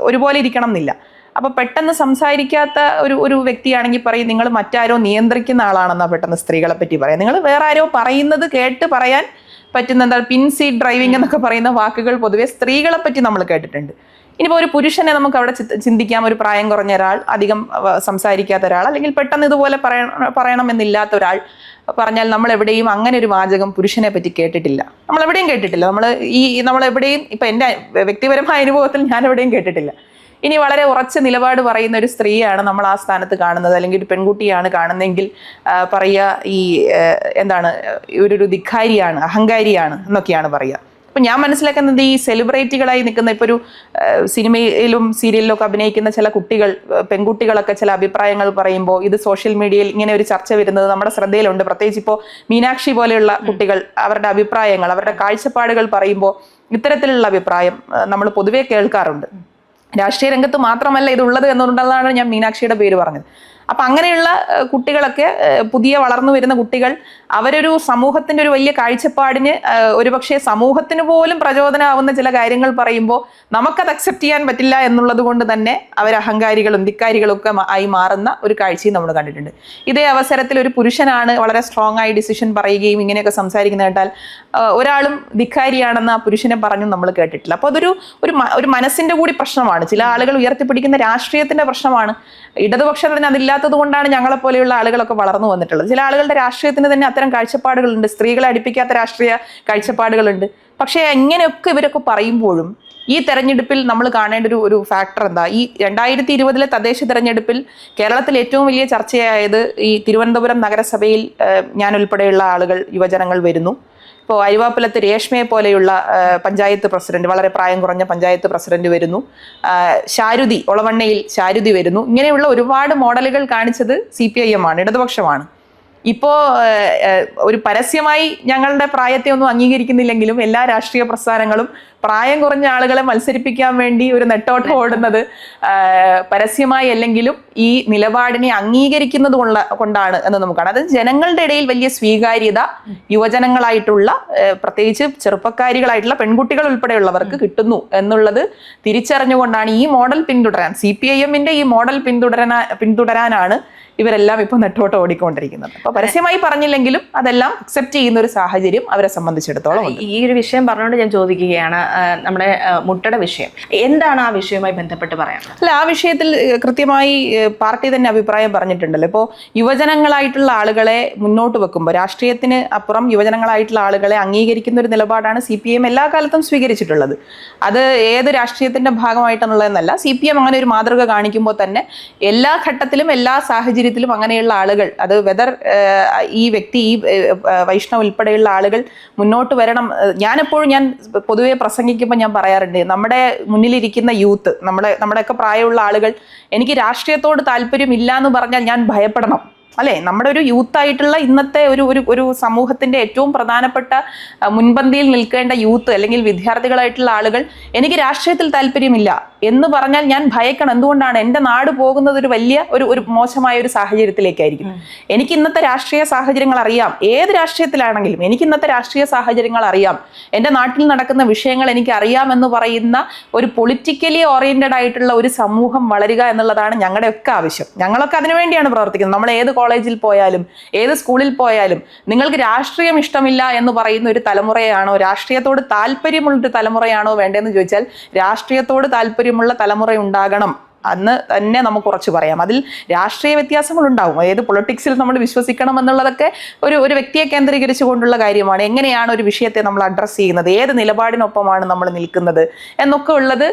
ഒരുപോലെ ഇരിക്കണം എന്നില്ല. അപ്പോൾ പെട്ടെന്ന് സംസാരിക്കാത്ത ഒരു വ്യക്തിയാണെങ്കിൽ പറയും നിങ്ങൾ മറ്റാരോ നിയന്ത്രിക്കുന്ന ആളാണെന്നാണ് പെട്ടെന്ന് സ്ത്രീകളെ പറ്റി പറയാം. നിങ്ങൾ വേറെ ആരോ പറയുന്നത് കേട്ട് പറയാൻ പറ്റുന്ന എന്താ പിൻ സീറ്റ് ഡ്രൈവിംഗ് എന്നൊക്കെ പറയുന്ന വാക്കുകൾ പൊതുവെ സ്ത്രീകളെ പറ്റി നമ്മൾ കേട്ടിട്ടുണ്ട്. ഇനിയിപ്പോൾ ഒരു പുരുഷനെ നമുക്ക് അവിടെ ചിന്തിക്കാം, ഒരു പ്രായം കുറഞ്ഞ ഒരാൾ, അധികം സംസാരിക്കാത്ത ഒരാൾ, അല്ലെങ്കിൽ പെട്ടെന്ന് ഇതുപോലെ പറയണമെന്നില്ലാത്ത ഒരാൾ പറഞ്ഞാൽ നമ്മൾ എവിടെയും അങ്ങനെ ഒരു വാചകം പുരുഷനെ പറ്റി കേട്ടിട്ടില്ല. നമ്മളെവിടെയും കേട്ടിട്ടില്ല. നമ്മളെവിടെയും ഇപ്പം എൻ്റെ വ്യക്തിപരമായ അനുഭവത്തിൽ ഞാൻ എവിടെയും കേട്ടിട്ടില്ല. ഇനി വളരെ ഉറച്ച നിലപാട് പറയുന്ന ഒരു സ്ത്രീയാണ് നമ്മൾ ആ സ്ഥാനത്ത് കാണുന്നത്, അല്ലെങ്കിൽ ഒരു പെൺകുട്ടിയാണ് കാണുന്നതെങ്കിൽ പറയുക ഈ ഒരു ധിക്കാരിയാണ്, അഹങ്കാരിയാണ് എന്നൊക്കെയാണ് പറയുക. അപ്പം ഞാൻ മനസ്സിലാക്കുന്നത് ഈ സെലിബ്രിറ്റികളായി നിൽക്കുന്ന ഇപ്പോൾ ഒരു സിനിമയിലും സീരിയലിലും ഒക്കെ അഭിനയിക്കുന്ന ചില കുട്ടികൾ, പെൺകുട്ടികളൊക്കെ ചില അഭിപ്രായങ്ങൾ പറയുമ്പോൾ ഇത് സോഷ്യൽ മീഡിയയിൽ ഇങ്ങനെ ഒരു ചർച്ച വരുന്നത് നമ്മുടെ ശ്രദ്ധയിലുണ്ട്. പ്രത്യേകിച്ച് ഇപ്പോൾ മീനാക്ഷി പോലെയുള്ള കുട്ടികൾ അവരുടെ അഭിപ്രായങ്ങൾ, അവരുടെ കാഴ്ചപ്പാടുകൾ പറയുമ്പോൾ ഇത്തരത്തിലുള്ള അഭിപ്രായം നമ്മൾ പൊതുവെ കേൾക്കാറുണ്ട്. രാഷ്ട്രീയ രംഗത്ത് മാത്രമല്ല ഇതുള്ളത് എന്നുള്ളതാണ് ഞാൻ മീനാക്ഷിയുടെ പേര് പറഞ്ഞത്. അപ്പം അങ്ങനെയുള്ള കുട്ടികളൊക്കെ, പുതിയ വളർന്നു വരുന്ന കുട്ടികൾ, അവരൊരു സമൂഹത്തിൻ്റെ ഒരു വലിയ കാഴ്ചപ്പാടിന് ഒരുപക്ഷെ സമൂഹത്തിന് പോലും പ്രചോദനമാവുന്ന ചില കാര്യങ്ങൾ പറയുമ്പോൾ നമുക്കത് അക്സെപ്റ്റ് ചെയ്യാൻ പറ്റില്ല എന്നുള്ളത് കൊണ്ട് തന്നെ അവർ അഹങ്കാരികളും ധിക്കാരികളും ഒക്കെ ആയി മാറുന്ന ഒരു കാഴ്ചയും നമ്മൾ കണ്ടിട്ടുണ്ട്. ഇതേ അവസരത്തിൽ ഒരു പുരുഷനാണ് വളരെ സ്ട്രോങ് ആയി ഡിസിഷൻ പറയുകയും ഇങ്ങനെയൊക്കെ സംസാരിക്കുന്ന കേട്ടാൽ ഒരാളും ധിക്കാരിയാണെന്ന് ആ പുരുഷനെ പറഞ്ഞും നമ്മൾ കേട്ടിട്ടില്ല. അപ്പോൾ അതൊരു ഒരു മനസ്സിൻ്റെ കൂടി പ്രശ്നമാണ്. ചില ആളുകൾ ഉയർത്തിപ്പിടിക്കുന്ന രാഷ്ട്രീയത്തിൻ്റെ പ്രശ്നമാണ്. ഇടതുപക്ഷത്തിന് അതില്ലാത്തത് കൊണ്ടാണ് ഞങ്ങളെപ്പോലെയുള്ള ആളുകളൊക്കെ വളർന്നു വന്നിട്ടുള്ളത്. ചില ആളുകളുടെ രാഷ്ട്രീയത്തിന് തന്നെ അത്തരം കാഴ്ചപ്പാടുകളുണ്ട്, സ്ത്രീകളെ അടുപ്പിക്കാത്ത രാഷ്ട്രീയ കാഴ്ചപ്പാടുകളുണ്ട്. പക്ഷേ ഇങ്ങനെയൊക്കെ ഇവരൊക്കെ പറയുമ്പോഴും ഈ തെരഞ്ഞെടുപ്പിൽ നമ്മൾ കാണേണ്ട ഒരു ഫാക്ടർ എന്താ? ഈ 2020 തദ്ദേശ തെരഞ്ഞെടുപ്പിൽ കേരളത്തിൽ ഏറ്റവും വലിയ ചർച്ചയായത് ഈ തിരുവനന്തപുരം നഗരസഭയിൽ ഞാൻ ഉൾപ്പെടെയുള്ള ആളുകൾ, യുവജനങ്ങൾ വരുന്നു. ഇപ്പോൾ അരുവാപ്പുലത്ത് രേഷ്മയെ പോലെയുള്ള പഞ്ചായത്ത് പ്രസിഡന്റ്, വളരെ പ്രായം കുറഞ്ഞ പഞ്ചായത്ത് പ്രസിഡന്റ് വരുന്നു. ശാരുതി, ഒളവണ്ണയിൽ ശാരുതി വരുന്നു. ഇങ്ങനെയുള്ള ഒരുപാട് മോഡലുകൾ കാണിച്ചത് CPIM ആണ്, ഇടതുപക്ഷമാണ്. ഇപ്പോൾ ഒരു പരസ്യമായി ഞങ്ങളുടെ പ്രായത്തെ ഒന്നും അംഗീകരിക്കുന്നില്ലെങ്കിലും എല്ലാ രാഷ്ട്രീയ പ്രസ്ഥാനങ്ങളും പ്രായം കുറഞ്ഞ ആളുകളെ മത്സരിപ്പിക്കാൻ വേണ്ടി ഒരു നെട്ടോട്ടം ഓടുന്നത് പരസ്യമായി അല്ലെങ്കിലും ഈ നിലപാടിനെ അംഗീകരിക്കുന്നത് കൊണ്ടാണ് എന്ന് നമുക്ക് കാണാം. അത് ജനങ്ങളുടെ ഇടയിൽ വലിയ സ്വീകാര്യത യുവജനങ്ങളായിട്ടുള്ള, പ്രത്യേകിച്ച് ചെറുപ്പക്കാരികളായിട്ടുള്ള പെൺകുട്ടികൾ ഉൾപ്പെടെയുള്ളവർക്ക് കിട്ടുന്നു എന്നുള്ളത് തിരിച്ചറിഞ്ഞുകൊണ്ടാണ് ഈ മോഡൽ പിന്തുടരാൻ, CPIM-ന്റെ ഈ മോഡൽ പിന്തുടരാനാണ് ഇവരെല്ലാം ഇപ്പോൾ നെട്ടോട്ട് ഓടിക്കൊണ്ടിരിക്കുന്നത്. അപ്പോൾ പരസ്യമായി പറഞ്ഞില്ലെങ്കിലും അതെല്ലാം അക്സെപ്റ്റ് ചെയ്യുന്ന ഒരു സാഹചര്യം അവരെ സംബന്ധിച്ചിടത്തോളം ഉണ്ട്. ഈ ഒരു വിഷയം പറഞ്ഞുകൊണ്ട് ഞാൻ ചോദിക്കുകയാണ്, നമ്മുടെ മുട്ടയുടെ വിഷയം എന്താണ്? ആ വിഷയവുമായി ബന്ധപ്പെട്ട് പറയാം. അല്ല, ആ വിഷയത്തിൽ കൃത്യമായി പാർട്ടി തന്നെ അഭിപ്രായം പറഞ്ഞിട്ടുണ്ടല്ലോ. ഇപ്പോൾ യുവജനങ്ങളായിട്ടുള്ള ആളുകളെ മുന്നോട്ട് വെക്കുമ്പോൾ, രാഷ്ട്രീയത്തിന് അപ്പുറം യുവജനങ്ങളായിട്ടുള്ള ആളുകളെ അംഗീകരിക്കുന്ന ഒരു നിലപാടാണ് CPIM എല്ലാ കാലത്തും സ്വീകരിച്ചിട്ടുള്ളത്. അത് ഏത് രാഷ്ട്രീയത്തിന്റെ ഭാഗമായിട്ടെന്നുള്ളതെന്നല്ല, CPIM അങ്ങനെ ഒരു മാതൃക കാണിക്കുമ്പോൾ തന്നെ എല്ലാ ഘട്ടത്തിലും എല്ലാ സാഹചര്യത്തിലും അങ്ങനെയുള്ള ആളുകൾ, അത് വെദർ ഈ വ്യക്തി, ഈ വൈഷ്ണവ് ഉൾപ്പെടെയുള്ള ആളുകൾ മുന്നോട്ട് വരണം. ഞാൻ പൊതുവെ പ്രസംഗിക്കുമ്പോൾ ഞാൻ പറയാറുണ്ട്, നമ്മുടെ മുന്നിലിരിക്കുന്ന യൂത്ത്, നമ്മുടെയൊക്കെ പ്രായമുള്ള ആളുകൾ, എനിക്ക് രാഷ്ട്രീയത്തോട് താല്പര്യമില്ല എന്ന് പറഞ്ഞാൽ ഞാൻ ഭയപ്പെടണം, അല്ലേ? നമ്മുടെ ഒരു യൂത്തായിട്ടുള്ള ഇന്നത്തെ ഒരു സമൂഹത്തിന്റെ ഏറ്റവും പ്രധാനപ്പെട്ട മുൻപന്തിയിൽ നിൽക്കേണ്ട യൂത്ത് അല്ലെങ്കിൽ വിദ്യാർത്ഥികളായിട്ടുള്ള ആളുകൾ എനിക്ക് രാഷ്ട്രീയത്തിൽ താല്പര്യമില്ല എന്ന് പറഞ്ഞാൽ ഞാൻ ഭയക്കണം. എന്തുകൊണ്ടാണ്? എൻ്റെ നാട് പോകുന്നത് ഒരു വലിയ ഒരു മോശമായ ഒരു സാഹചര്യത്തിലേക്കായിരിക്കും. എനിക്ക് ഇന്നത്തെ രാഷ്ട്രീയ സാഹചര്യങ്ങൾ അറിയാം, ഏത് രാഷ്ട്രീയത്തിലാണെങ്കിലും എനിക്ക് ഇന്നത്തെ രാഷ്ട്രീയ സാഹചര്യങ്ങൾ അറിയാം, എൻ്റെ നാട്ടിൽ നടക്കുന്ന വിഷയങ്ങൾ എനിക്ക് അറിയാം എന്ന് പറയുന്ന ഒരു പൊളിറ്റിക്കലി ഓറിയന്റഡ് ആയിട്ടുള്ള ഒരു സമൂഹം വളരുക എന്നുള്ളതാണ് ഞങ്ങളുടെയൊക്കെ ആവശ്യം. ഞങ്ങളൊക്കെ അതിനുവേണ്ടിയാണ് പ്രവർത്തിക്കുന്നത്. നമ്മൾ ഏത് കോളേജിൽ പോയാലും ഏത് സ്കൂളിൽ പോയാലും നിങ്ങൾക്ക് രാഷ്ട്രീയം ഇഷ്ടമില്ല എന്ന് പറയുന്ന ഒരു തലമുറയാണോ, രാഷ്ട്രീയത്തോട് താല്പര്യമുള്ളൊരു തലമുറയാണോ വേണ്ടതെന്ന് ചോദിച്ചാൽ രാഷ്ട്രീയത്തോട് താല്പര്യമുള്ള തലമുറ ഉണ്ടാകണം അന്ന് തന്നെ നമുക്ക് കുറച്ച് പറയാം. അതിൽ രാഷ്ട്രീയ വ്യത്യാസങ്ങളുണ്ടാവും, ഏത് പൊളിറ്റിക്സിൽ നമ്മൾ വിശ്വസിക്കണം എന്നുള്ളതൊക്കെ ഒരു വ്യക്തിയെ കേന്ദ്രീകരിച്ചുകൊണ്ടുള്ള കാര്യമാണ്. എങ്ങനെയാണ് ഒരു വിഷയത്തെ നമ്മൾ അഡ്രസ്സ് ചെയ്യുന്നത്, ഏത് നിലപാടിനൊപ്പമാണ് നമ്മൾ നിൽക്കുന്നത് എന്നൊക്കെ ഉള്ളത്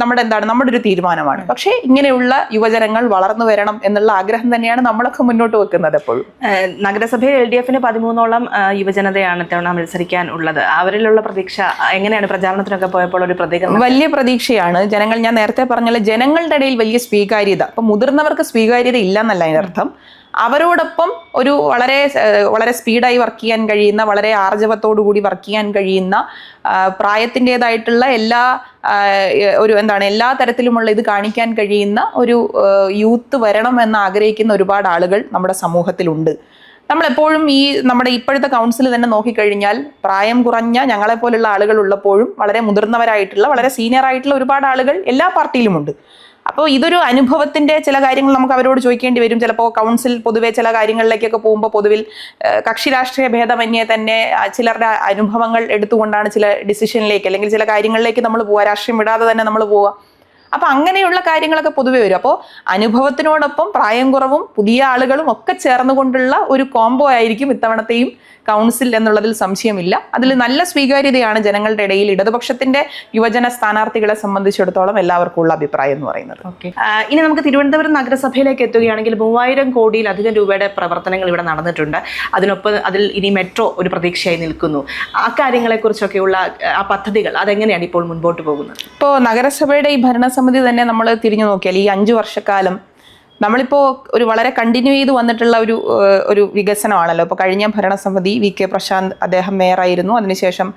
നമ്മുടെ ഒരു തീരുമാനമാണ്. പക്ഷേ ഇങ്ങനെയുള്ള യുവജനങ്ങൾ വളർന്നു വരണം എന്നുള്ള ആഗ്രഹം തന്നെയാണ് നമ്മളൊക്കെ മുന്നോട്ട് വെക്കുന്നത്. എപ്പോഴും നഗരസഭയിൽ LDF-ന് 13ഓളം യുവജനതയാണ് ഇത്തവണ മത്സരിക്കാൻ ഉള്ളത്. അവരിലുള്ള പ്രതീക്ഷ എങ്ങനെയാണ്? പ്രചാരണത്തിനൊക്കെ പോയപ്പോൾ ഒരു പ്രതികരണം വലിയ പ്രതീക്ഷയാണ്. ജനങ്ങൾ, ഞാൻ നേരത്തെ പറഞ്ഞ ജനങ്ങളുടെ ഇടയിൽ വലിയ സ്വീകാര്യത, അപ്പൊ മുതിർന്നവർക്ക് സ്വീകാര്യത ഇല്ല എന്നല്ല അതിനർത്ഥം. അവരോടൊപ്പം ഒരു വളരെ സ്പീഡായി വർക്ക് ചെയ്യാൻ കഴിയുന്ന, വളരെ ആർജവത്തോടു കൂടി വർക്ക് ചെയ്യാൻ കഴിയുന്ന, പ്രായത്തിൻ്റെതായിട്ടുള്ള എല്ലാ തരത്തിലുമുള്ള ഇത് കാണിക്കാൻ കഴിയുന്ന ഒരു യൂത്ത് വരണം എന്ന് ആഗ്രഹിക്കുന്ന ഒരുപാട് ആളുകൾ നമ്മുടെ സമൂഹത്തിലുണ്ട്. നമ്മളെപ്പോഴും നമ്മുടെ ഇപ്പോഴത്തെ കൗൺസിൽ തന്നെ നോക്കിക്കഴിഞ്ഞാൽ പ്രായം കുറഞ്ഞ ഞങ്ങളെപ്പോലുള്ള ആളുകൾ ഉള്ളപ്പോഴും വളരെ മുതിർന്നവരായിട്ടുള്ള, വളരെ സീനിയർ ആയിട്ടുള്ള ഒരുപാട് ആളുകൾ എല്ലാ പാർട്ടിയിലുമുണ്ട്. അപ്പോൾ ഇതൊരു അനുഭവത്തിന്റെ ചില കാര്യങ്ങൾ നമുക്ക് അവരോട് ചോദിക്കേണ്ടി വരും. ചിലപ്പോൾ കൗൺസിൽ പൊതുവെ ചില കാര്യങ്ങളിലേക്കൊക്കെ പോകുമ്പോൾ പൊതുവിൽ കക്ഷി രാഷ്ട്രീയ ഭേദമന്യേ തന്നെ ചിലരുടെ അനുഭവങ്ങൾ എടുത്തുകൊണ്ടാണ് ചില ഡിസിഷനിലേക്ക് അല്ലെങ്കിൽ ചില കാര്യങ്ങളിലേക്ക് നമ്മൾ പോവുക, രാഷ്ട്രീയം വിടാതെ തന്നെ നമ്മൾ പോവുക. അപ്പൊ അങ്ങനെയുള്ള കാര്യങ്ങളൊക്കെ പൊതുവെ വരും. അപ്പോൾ അനുഭവത്തിനോടൊപ്പം പ്രായം കുറവും പുതിയ ആളുകളും ഒക്കെ ചേർന്നുകൊണ്ടുള്ള ഒരു കോംബോ ആയിരിക്കും ഇത്തവണത്തെയും കൗൺസിൽ എന്നുള്ളതിൽ സംശയമില്ല. അതിൽ നല്ല സ്വീകാര്യതയാണ് ജനങ്ങളുടെ ഇടയിൽ ഇടതുപക്ഷത്തിന്റെ യുവജന സ്ഥാനാർത്ഥികളെ സംബന്ധിച്ചിടത്തോളം എല്ലാവർക്കും ഉള്ള അഭിപ്രായം എന്ന് പറയുന്നത്. ഓക്കെ, ഇനി നമുക്ക് തിരുവനന്തപുരം നഗരസഭയിലേക്ക് എത്തുകയാണെങ്കിൽ 3000 കോടിയിലധികം രൂപയുടെ പ്രവർത്തനങ്ങൾ ഇവിടെ നടന്നിട്ടുണ്ട്. അതിനൊപ്പം അതിൽ ഇനി മെട്രോ ഒരു പ്രതീക്ഷയായി നിൽക്കുന്നു. ആ കാര്യങ്ങളെക്കുറിച്ചൊക്കെയുള്ള ആ പദ്ധതികൾ അതെങ്ങനെയാണ് ഇപ്പോൾ മുൻപോട്ട് പോകുന്നത്? ഇപ്പോൾ നഗരസഭയുടെ ഈ ഭരണസമിതി തന്നെ നമ്മൾ തിരിഞ്ഞു നോക്കിയാൽ ഈ 5 വർഷക്കാലം നമ്മളിപ്പോൾ ഒരു വളരെ കണ്ടിന്യൂ ചെയ്ത് വന്നിട്ടുള്ള ഒരു വികസനമാണല്ലോ. ഇപ്പോൾ കഴിഞ്ഞ ഭരണസമിതി VK പ്രശാന്ത് അദ്ദേഹം മേയറായിരുന്നു. അതിനുശേഷം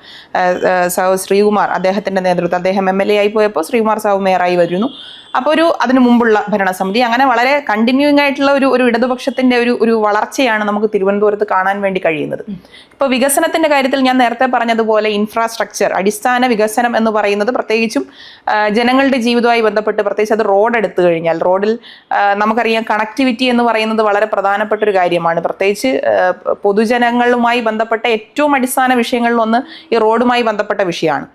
ശ്രീകുമാർ അദ്ദേഹത്തിൻ്റെ നേതൃത്വം, അദ്ദേഹം MLA ആയി പോയപ്പോൾ ശ്രീകുമാർ സാവു മേയറായി വരുന്നു. അപ്പോൾ അതിനു മുമ്പുള്ള ഭരണസമിതി, അങ്ങനെ വളരെ കണ്ടിന്യൂയിങ് ആയിട്ടുള്ള ഒരു ഇടതുപക്ഷത്തിന്റെ ഒരു വളർച്ചയാണ് നമുക്ക് തിരുവനന്തപുരത്ത് കാണാൻ വേണ്ടി കഴിയുന്നത്. ഇപ്പോൾ വികസനത്തിന്റെ കാര്യത്തിൽ ഞാൻ നേരത്തെ പറഞ്ഞതുപോലെ ഇൻഫ്രാസ്ട്രക്ചർ, അടിസ്ഥാന വികസനം എന്ന് പറയുന്നത് പ്രത്യേകിച്ചും ജനങ്ങളുടെ ജീവിതവുമായി ബന്ധപ്പെട്ട്, പ്രത്യേകിച്ച് അത് റോഡ് എടുത്തു കഴിഞ്ഞാൽ റോഡിൽ നമുക്കറിയാം കണക്ടിവിറ്റി എന്ന് പറയുന്നത് വളരെ പ്രധാനപ്പെട്ട ഒരു കാര്യമാണ്. പ്രത്യേകിച്ച് പൊതുജനങ്ങളുമായി ബന്ധപ്പെട്ട ഏറ്റവും അടിസ്ഥാന വിഷയങ്ങളിലൊന്ന് ഈ റോഡുമായി ബന്ധപ്പെട്ട വിഷയമാണ്.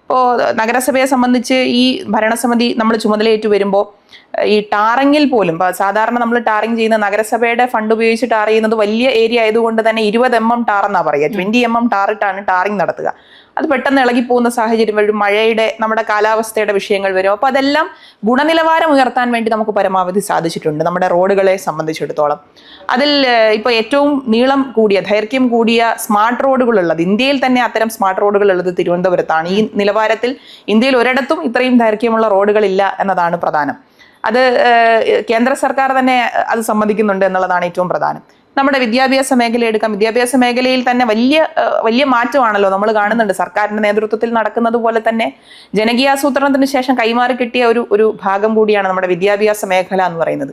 ഇപ്പോൾ നഗരസഭയെ സംബന്ധിച്ച് ഈ ഭരണസമിതി നമ്മൾ ചുമതലയേറ്റു വരുമ്പോൾ ഈ ടാറിങ്ങിൽ പോലും, സാധാരണ നമ്മൾ ടാറിങ് ചെയ്യുന്ന നഗരസഭയുടെ ഫണ്ട് ഉപയോഗിച്ച് ടാർ ചെയ്യുന്നത് വലിയ ഏരിയ ആയതുകൊണ്ട് തന്നെ 20 mm ടാർ എന്നാ പറയുക, 20 mm ടാറിട്ടാണ് ടാറിങ് നടത്തുക. അത് പെട്ടെന്ന് ഇളകിപ്പോകുന്ന സാഹചര്യം വരും, മഴയുടെ നമ്മുടെ കാലാവസ്ഥയുടെ വിഷയങ്ങൾ വരും. അപ്പോൾ അതെല്ലാം ഗുണനിലവാരം ഉയർത്താൻ വേണ്ടി നമുക്ക് പരമാവധി സാധിച്ചിട്ടുണ്ട് നമ്മുടെ റോഡുകളെ സംബന്ധിച്ചിടത്തോളം. അതിൽ ഇപ്പോൾ ഏറ്റവും നീളം കൂടിയ, ദൈർഘ്യം കൂടിയ സ്മാർട്ട് റോഡുകളുള്ളത്, ഇന്ത്യയിൽ തന്നെ അത്തരം സ്മാർട്ട് റോഡുകളുള്ളത് തിരുവനന്തപുരത്താണ്. ഈ നിലവാരത്തിൽ ഇന്ത്യയിൽ ഒരിടത്തും ഇത്രയും ദൈർഘ്യമുള്ള റോഡുകളില്ല എന്നതാണ് പ്രധാനം. അത് കേന്ദ്ര സർക്കാർ തന്നെ അത് സമ്മതിക്കുന്നുണ്ട് എന്നുള്ളതാണ് ഏറ്റവും പ്രധാനം. നമ്മുടെ വിദ്യാഭ്യാസ മേഖല എടുക്കാം. വിദ്യാഭ്യാസ മേഖലയിൽ തന്നെ വലിയ മാറ്റമാണല്ലോ നമ്മൾ കാണുന്നുണ്ട്. സർക്കാരിന്റെ നേതൃത്വത്തിൽ നടക്കുന്നത് പോലെ തന്നെ ജനകീയാസൂത്രണത്തിന് ശേഷം കൈമാറി കിട്ടിയ ഒരു ഭാഗം കൂടിയാണ് നമ്മുടെ വിദ്യാഭ്യാസ മേഖല എന്ന് പറയുന്നത്.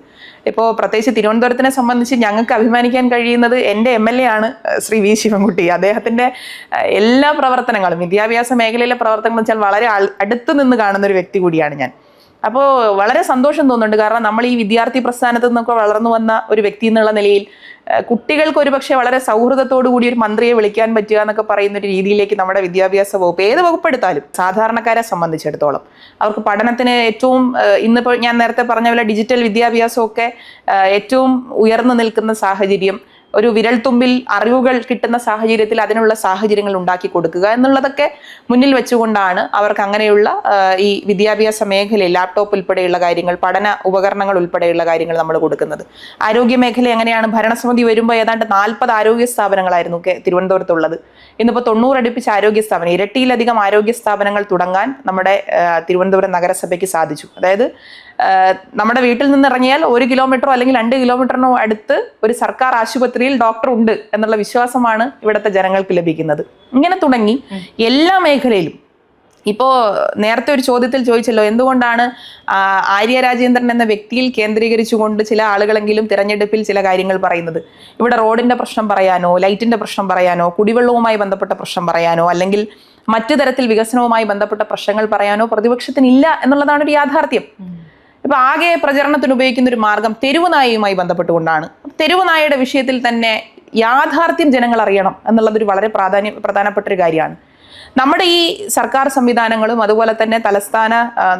ഇപ്പോൾ പ്രത്യേകിച്ച് തിരുവനന്തപുരത്തിനെ സംബന്ധിച്ച് ഞങ്ങൾക്ക് അഭിമാനിക്കാൻ കഴിയുന്നത് എൻ്റെ MLA ആണ് ശ്രീ V ശിവൻകുട്ടി. അദ്ദേഹത്തിന്റെ എല്ലാ പ്രവർത്തനങ്ങളും, വിദ്യാഭ്യാസ മേഖലയിലെ പ്രവർത്തനങ്ങൾ വെച്ചാൽ വളരെ അടുത്ത് നിന്ന് കാണുന്ന ഒരു വ്യക്തി കൂടിയാണ് ഞാൻ. അപ്പോൾ വളരെ സന്തോഷം തോന്നുന്നുണ്ട്. കാരണം നമ്മൾ ഈ വിദ്യാർത്ഥി പ്രസ്ഥാനത്ത് നിന്നൊക്കെ വളർന്നു വന്ന ഒരു വ്യക്തി എന്നുള്ള നിലയിൽ കുട്ടികൾക്ക് ഒരുപക്ഷെ വളരെ സൗഹൃദത്തോടു കൂടി ഒരു മന്ത്രിയെ വിളിക്കാൻ പറ്റുക എന്നൊക്കെ പറയുന്ന ഒരു രീതിയിലേക്ക് നമ്മുടെ വിദ്യാഭ്യാസ വകുപ്പ്, ഏത് വകുപ്പെടുത്താലും സാധാരണക്കാരെ സംബന്ധിച്ചിടത്തോളം അവർക്ക് പഠനത്തിന് ഏറ്റവും, ഇന്നിപ്പോൾ ഞാൻ നേരത്തെ പറഞ്ഞ പോലെ ഡിജിറ്റൽ വിദ്യാഭ്യാസമൊക്കെ ഏറ്റവും ഉയർന്നു നിൽക്കുന്ന സാഹചര്യം, ഒരു വിരൽത്തുമ്പിൽ അറിവുകൾ കിട്ടുന്ന സാഹചര്യത്തിൽ അതിനുള്ള സാഹചര്യങ്ങൾ ഉണ്ടാക്കി കൊടുക്കുക എന്നുള്ളതൊക്കെ മുന്നിൽ വെച്ചുകൊണ്ടാണ് അവർക്ക് അങ്ങനെയുള്ള ഈ വിദ്യാഭ്യാസ മേഖലയിൽ ലാപ്ടോപ്പ് ഉൾപ്പെടെയുള്ള കാര്യങ്ങൾ, പഠന ഉപകരണങ്ങൾ ഉൾപ്പെടെയുള്ള കാര്യങ്ങൾ നമ്മൾ കൊടുക്കുന്നത്. ആരോഗ്യ മേഖല എങ്ങനെയാണ്? ഭരണസമിതി വരുമ്പോൾ ഏതാണ്ട് 40 ആരോഗ്യ സ്ഥാപനങ്ങളായിരുന്നു തിരുവനന്തപുരത്തുള്ളത്. ഇന്നിപ്പോൾ 90 അടുപ്പിച്ച് ആരോഗ്യ സ്ഥാപനം, ഇരട്ടിയിലധികം ആരോഗ്യ സ്ഥാപനങ്ങൾ തുടങ്ങാൻ നമ്മുടെ തിരുവനന്തപുരം നഗരസഭയ്ക്ക് സാധിച്ചു. അതായത് നമ്മുടെ വീട്ടിൽ നിന്ന് ഇറങ്ങിയാൽ 1 കിലോമീറ്ററോ അല്ലെങ്കിൽ 2 കിലോമീറ്ററിനോ അടുത്ത് ഒരു സർക്കാർ ആശുപത്രിയിൽ ഡോക്ടർ ഉണ്ട് എന്നുള്ള വിശ്വാസമാണ് ഇവിടുത്തെ ജനങ്ങൾക്ക് ലഭിക്കുന്നത്. ഇങ്ങനെ തുടങ്ങി എല്ലാ മേഖലയിലും. ഇപ്പോൾ നേരത്തെ ഒരു ചോദ്യത്തിൽ ചോദിച്ചല്ലോ, എന്തുകൊണ്ടാണ് ആര്യ രാജേന്ദ്രൻ എന്ന വ്യക്തിയിൽ കേന്ദ്രീകരിച്ചുകൊണ്ട് ചില ആളുകളെങ്കിലും തിരഞ്ഞെടുപ്പിൽ ചില കാര്യങ്ങൾ പറയുന്നത്? ഇവിടെ റോഡിന്റെ പ്രശ്നം പറയാനോ, ലൈറ്റിന്റെ പ്രശ്നം പറയാനോ, കുടിവെള്ളവുമായി ബന്ധപ്പെട്ട പ്രശ്നം പറയാനോ, അല്ലെങ്കിൽ മറ്റു തരത്തിൽ വികസനവുമായി ബന്ധപ്പെട്ട പ്രശ്നങ്ങൾ പറയാനോ പ്രതിപക്ഷത്തിനില്ല എന്നുള്ളതാണ് ഒരു യാഥാർത്ഥ്യം. ഇപ്പൊ ആകെ പ്രചരണത്തിന് ഉപയോഗിക്കുന്ന ഒരു മാർഗം തെരുവുനായയുമായി ബന്ധപ്പെട്ടുകൊണ്ടാണ്. തെരുവുനായയുടെ വിഷയത്തിൽ തന്നെ യാഥാർത്ഥ്യം ജനങ്ങൾ അറിയണം എന്നുള്ളതൊരു വളരെ പ്രധാനപ്പെട്ട ഒരു കാര്യമാണ്. നമ്മുടെ ഈ സർക്കാർ സംവിധാനങ്ങളും അതുപോലെ തന്നെ തലസ്ഥാന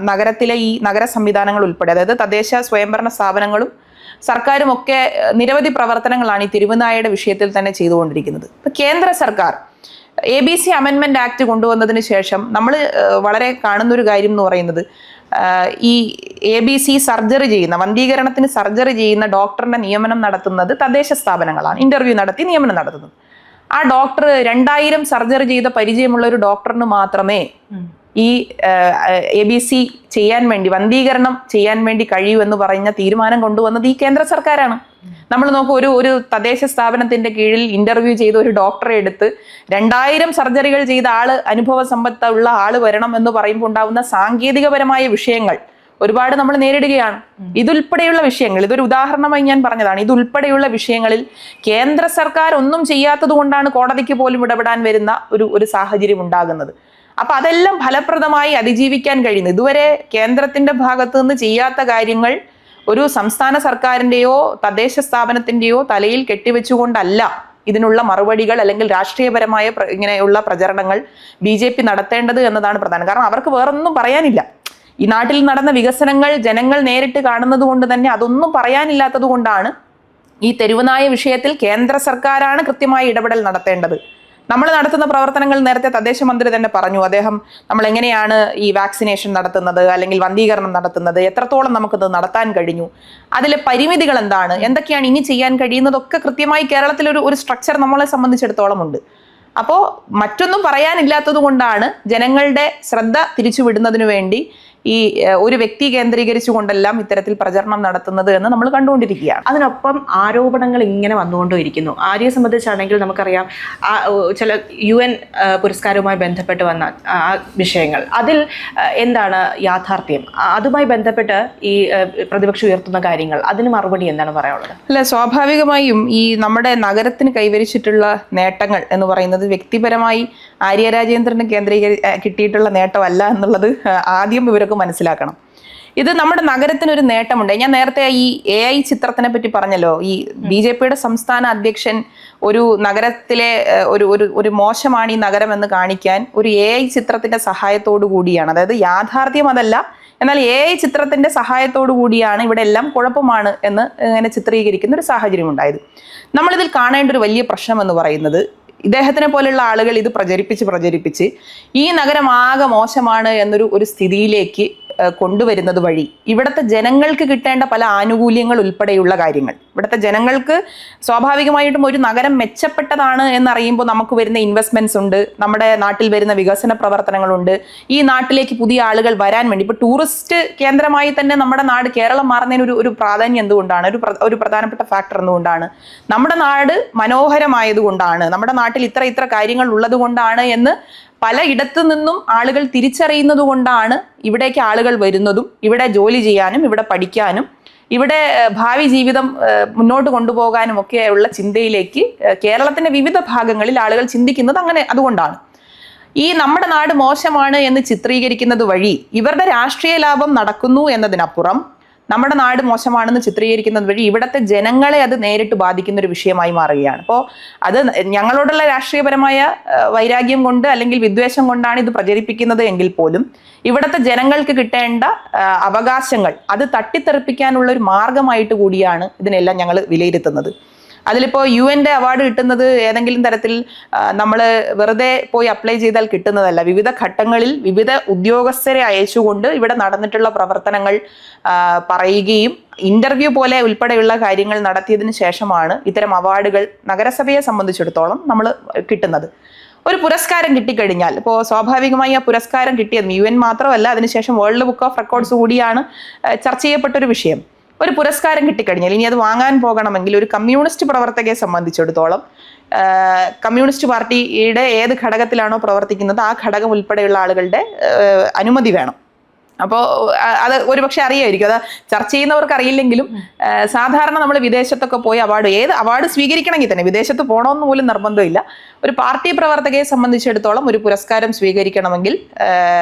നഗരത്തിലെ ഈ നഗര സംവിധാനങ്ങൾ ഉൾപ്പെടെ, അതായത് തദ്ദേശ സ്വയംഭരണ സ്ഥാപനങ്ങളും സർക്കാരും ഒക്കെ നിരവധി പ്രവർത്തനങ്ങളാണ് ഈ തെരുവുനായയുടെ വിഷയത്തിൽ തന്നെ ചെയ്തുകൊണ്ടിരിക്കുന്നത്. ഇപ്പൊ കേന്ദ്ര സർക്കാർ ABC അമെൻമെന്റ് ആക്ട് കൊണ്ടുവന്നതിന് ശേഷം നമ്മൾ വളരെ കാണുന്നൊരു കാര്യം എന്ന് പറയുന്നത്, ഈ ABC സർജറി ചെയ്യുന്ന, വന്ധീകരണത്തിന് സർജറി ചെയ്യുന്ന ഡോക്ടറിന്റെ നിയമനം നടത്തുന്നത് തദ്ദേശ സ്ഥാപനങ്ങളാണ്. ഇന്റർവ്യൂ നടത്തി നിയമനം നടത്തുന്നത്. ആ ഡോക്ടർ 2000 സർജറി ചെയ്ത പരിചയമുള്ള ഒരു ഡോക്ടറിന് മാത്രമേ ഈ ABC ചെയ്യാൻ വേണ്ടി, വന്ധീകരണം ചെയ്യാൻ വേണ്ടി കഴിയൂ എന്ന് പറഞ്ഞ തീരുമാനം കൊണ്ടുവന്നത് ഈ കേന്ദ്ര സർക്കാരാണ്. നമ്മൾ നോക്കൂ, ഒരു തദ്ദേശ സ്ഥാപനത്തിന്റെ കീഴിൽ ഇന്റർവ്യൂ ചെയ്ത ഒരു ഡോക്ടറെ എടുത്ത് 2000 സർജറികൾ ചെയ്ത അനുഭവ സമ്പത്തുള്ള ആള് വരണം എന്ന് പറയുമ്പോൾ ഉണ്ടാവുന്ന സാങ്കേതികപരമായ വിഷയങ്ങൾ ഒരുപാട് നമ്മൾ നേരിടുകയാണ്. ഇതുൾപ്പെടെയുള്ള വിഷയങ്ങൾ, ഇതൊരു ഉദാഹരണമായി ഞാൻ പറഞ്ഞതാണ്, ഇതുൾപ്പെടെയുള്ള വിഷയങ്ങളിൽ കേന്ദ്ര സർക്കാർ ഒന്നും ചെയ്യാത്തത് കൊണ്ടാണ് കോടതിക്ക് പോലും ഇടപെടാൻ വരുന്ന ഒരു സാഹചര്യം ഉണ്ടാകുന്നത്. അപ്പൊ അതെല്ലാം ഫലപ്രദമായി അതിജീവിക്കാൻ കഴിയുന്നു. ഇതുവരെ കേന്ദ്രത്തിന്റെ ഭാഗത്ത് നിന്ന് ചെയ്യാത്ത കാര്യങ്ങൾ ഒരു സംസ്ഥാന സർക്കാരിന്റെയോ തദ്ദേശ സ്ഥാപനത്തിന്റെയോ തലയിൽ കെട്ടിവെച്ചുകൊണ്ടല്ല ഇതിനുള്ള മറുപടികൾ അല്ലെങ്കിൽ രാഷ്ട്രീയപരമായ ഇങ്ങനെയുള്ള പ്രചരണങ്ങൾ BJP നടത്തേണ്ടത് എന്നതാണ് പ്രധാനം. കാരണം അവർക്ക് വേറൊന്നും പറയാനില്ല. ഈ നാട്ടിൽ നടന്ന വികസനങ്ങൾ ജനങ്ങൾ നേരിട്ട് കാണുന്നത് കൊണ്ട് തന്നെ അതൊന്നും പറയാനില്ലാത്തത് കൊണ്ടാണ് ഈ തെരുവുനായ വിഷയത്തിൽ കേന്ദ്ര സർക്കാരാണ് കൃത്യമായ ഇടപെടൽ നടത്തേണ്ടത്. നമ്മൾ നടത്തുന്ന പ്രവർത്തനങ്ങൾ നേരത്തെ തദ്ദേശ മന്ത്രി തന്നെ പറഞ്ഞു. അദ്ദേഹം നമ്മൾ എങ്ങനെയാണ് ഈ വാക്സിനേഷൻ നടത്തുന്നത്, അല്ലെങ്കിൽ വന്ധീകരണം നടത്തുന്നത്, എത്രത്തോളം നമുക്കത് നടത്താൻ കഴിഞ്ഞു, അതിലെ പരിമിതികൾ എന്താണ്, എന്തൊക്കെയാണ് ഇനി ചെയ്യാൻ കഴിയുന്നതൊക്കെ കൃത്യമായി കേരളത്തിലൊരു സ്ട്രക്ചർ നമ്മളെ സംബന്ധിച്ചിടത്തോളം ഉണ്ട്. അപ്പോൾ മറ്റൊന്നും പറയാനില്ലാത്തത് കൊണ്ടാണ് ജനങ്ങളുടെ ശ്രദ്ധ തിരിച്ചുവിടുന്നതിനു വേണ്ടി ഈ ഒരു വ്യക്തി കേന്ദ്രീകരിച്ചുകൊണ്ടെല്ലാം ഇത്തരത്തിൽ പ്രചരണം നടത്തുന്നത് എന്ന് നമ്മൾ കണ്ടുകൊണ്ടിരിക്കുകയാണ്. അതിനൊപ്പം ആരോപണങ്ങൾ ഇങ്ങനെ വന്നുകൊണ്ടിരിക്കുന്നു. ആര്യയെ സംബന്ധിച്ചാണെങ്കിൽ നമുക്കറിയാം ചില UN പുരസ്കാരവുമായി ബന്ധപ്പെട്ട് വന്ന വിഷയങ്ങൾ, അതിൽ എന്താണ് യാഥാർത്ഥ്യം, അതുമായി ബന്ധപ്പെട്ട് ഈ പ്രതിപക്ഷം ഉയർത്തുന്ന കാര്യങ്ങൾ, അതിന് മറുപടി എന്താണ് പറയാനുള്ളത്? അല്ല, സ്വാഭാവികമായും ഈ നമ്മുടെ നഗരത്തിന് കൈവരിച്ചിട്ടുള്ള നേട്ടങ്ങൾ എന്ന് പറയുന്നത് വ്യക്തിപരമായി ആര്യ രാജേന്ദ്രന് കിട്ടിയിട്ടുള്ള നേട്ടമല്ല എന്നുള്ളത് ആദ്യം ഇവരൊക്കെ മനസ്സിലാക്കണം. ഇത് നമ്മുടെ നഗരത്തിനൊരു നേട്ടമുണ്ട്. ഞാൻ നേരത്തെ ഈ AI ചിത്രത്തിനെ പറ്റി പറഞ്ഞല്ലോ. ഈ BJPയുടെ സംസ്ഥാന അധ്യക്ഷൻ ഒരു നഗരത്തിലെ ഒരു മോശമാണ് ഈ നഗരം എന്ന് കാണിക്കാൻ ഒരു AI ചിത്രത്തിന്റെ സഹായത്തോടു കൂടിയാണ്, അതായത് യാഥാർത്ഥ്യം അതല്ല, എന്നാൽ AI ചിത്രത്തിന്റെ സഹായത്തോടു കൂടിയാണ് ഇവിടെ എല്ലാം കുഴപ്പമാണ് എന്ന് ഇങ്ങനെ ചിത്രീകരിക്കുന്ന ഒരു സാഹചര്യം ഉണ്ടായത്. നമ്മളിതിൽ കാണേണ്ട ഒരു വലിയ പ്രശ്നം എന്ന് പറയുന്നത്, ഇദ്ദേഹത്തിനെ പോലെയുള്ള ആളുകൾ ഇത് പ്രചരിപ്പിച്ച് ഈ നഗരം ആകെ മോശമാണ് എന്നൊരു സ്ഥിതിയിലേക്ക് കൊണ്ടുവരുന്നത് വഴി ഇവിടുത്തെ ജനങ്ങൾക്ക് കിട്ടേണ്ട പല ആനുകൂല്യങ്ങൾ ഉൾപ്പെടെയുള്ള കാര്യങ്ങൾ, ഇവിടുത്തെ ജനങ്ങൾക്ക് സ്വാഭാവികമായിട്ടും ഒരു നഗരം മെച്ചപ്പെട്ടതാണ് എന്നറിയുമ്പോൾ നമുക്ക് വരുന്ന ഇൻവെസ്റ്റ്മെന്റ്സ് ഉണ്ട്, നമ്മുടെ നാട്ടിൽ വരുന്ന വികസന പ്രവർത്തനങ്ങളുണ്ട്, ഈ നാട്ടിലേക്ക് പുതിയ ആളുകൾ വരാൻ വേണ്ടി. ഇപ്പോൾ ടൂറിസ്റ്റ് കേന്ദ്രമായി തന്നെ നമ്മുടെ നാട് കേരളം മാറുന്നതിന് ഒരു പ്രാധാന്യം എന്തുകൊണ്ടാണ്, ഒരു പ്രധാനപ്പെട്ട ഫാക്ടർ എന്തുകൊണ്ടാണ്, നമ്മുടെ നാട് മനോഹരമായതുകൊണ്ടാണ്, നമ്മുടെ നാട്ടിൽ ഇത്ര കാര്യങ്ങൾ ഉള്ളത് കൊണ്ടാണ് എന്ന് പലയിടത്തു നിന്നും ആളുകൾ തിരിച്ചറിയുന്നത് കൊണ്ടാണ് ഇവിടേക്ക് ആളുകൾ വരുന്നതും ഇവിടെ ജോലി ചെയ്യാനും ഇവിടെ പഠിക്കാനും ഇവിടെ ഭാവി ജീവിതം മുന്നോട്ട് കൊണ്ടുപോകാനും ഒക്കെയുള്ള ചിന്തയിലേക്ക് കേരളത്തിന്റെ വിവിധ ഭാഗങ്ങളിൽ ആളുകൾ ചിന്തിക്കുന്നത് അതുകൊണ്ടാണ്. ഈ നമ്മുടെ നാട് മോശമാണ് എന്ന് ചിത്രീകരിക്കുന്നത് വഴി ഇവരുടെ രാഷ്ട്രീയ ലാഭം നടക്കുന്നു എന്നതിനപ്പുറം നമ്മുടെ നാട് മോശമാണെന്ന് ചിത്രീകരിക്കുന്നത് വഴി ഇവിടുത്തെ ജനങ്ങളെ അത് നേരിട്ട് ബാധിക്കുന്ന ഒരു വിഷയമായി മാറുകയാണ്. അപ്പോൾ അത് ഞങ്ങളോടുള്ള രാഷ്ട്രീയപരമായ വൈരാഗ്യം കൊണ്ട് അല്ലെങ്കിൽ വിദ്വേഷം കൊണ്ടാണ് ഇത് പ്രചരിപ്പിക്കുന്നത് എങ്കിൽ പോലും ഇവിടുത്തെ ജനങ്ങൾക്ക് കിട്ടേണ്ട അവകാശങ്ങൾ അത് തട്ടിത്തെറിപ്പിക്കാനുള്ള ഒരു മാർഗമായിട്ട് കൂടിയാണ് ഇതിനെല്ലാം ഞങ്ങൾ വിലയിരുത്തുന്നത്. അതിലിപ്പോൾ UN അവാർഡ് കിട്ടുന്നത് ഏതെങ്കിലും തരത്തിൽ നമ്മൾ വെറുതെ പോയി അപ്ലൈ ചെയ്താൽ കിട്ടുന്നതല്ല. വിവിധ ഘട്ടങ്ങളിൽ വിവിധ ഉദ്യോഗസ്ഥരെ അയച്ചുകൊണ്ട് ഇവിടെ നടന്നിട്ടുള്ള പ്രവർത്തനങ്ങൾ പറയുകയും ഇന്റർവ്യൂ പോലെ ഉൾപ്പെടെയുള്ള കാര്യങ്ങൾ നടത്തിയതിനു ശേഷമാണ് ഇത്തരം അവാർഡുകൾ നഗരസഭയെ സംബന്ധിച്ചിടത്തോളം നമ്മൾ കിട്ടുന്നത്. ഒരു പുരസ്കാരം കിട്ടിക്കഴിഞ്ഞാൽ ഇപ്പോൾ സ്വാഭാവികമായി ആ പുരസ്കാരം കിട്ടിയത് UN മാത്രമല്ല, അതിനുശേഷം വേൾഡ് ബുക്ക് ഓഫ് റെക്കോർഡ്സ് കൂടിയാണ് ചർച്ച ചെയ്യപ്പെട്ടൊരു വിഷയം. ഒരു പുരസ്കാരം കിട്ടിക്കഴിഞ്ഞാൽ ഇനി അത് വാങ്ങാൻ പോകണമെങ്കിൽ ഒരു കമ്മ്യൂണിസ്റ്റ് പ്രവർത്തകയെ സംബന്ധിച്ചിടത്തോളം കമ്മ്യൂണിസ്റ്റ് പാർട്ടിയുടെ ഏത് ഘടകത്തിലാണോ പ്രവർത്തിക്കുന്നത് ആ ഘടകം ഉൾപ്പെടെയുള്ള ആളുകളുടെ അനുമതി വേണം. അപ്പോൾ അത് ഒരുപക്ഷെ അറിയായിരിക്കും, അത് ചർച്ച ചെയ്യുന്നവർക്ക് അറിയില്ലെങ്കിലും സാധാരണ നമ്മൾ വിദേശത്തൊക്കെ പോയി ഏത് അവാർഡ് സ്വീകരിക്കണമെങ്കിൽ തന്നെ വിദേശത്ത് പോകണമെന്ന് പോലും നിർബന്ധമില്ല. ഒരു പാർട്ടി പ്രവർത്തകയെ സംബന്ധിച്ചിടത്തോളം ഒരു പുരസ്കാരം സ്വീകരിക്കണമെങ്കിൽ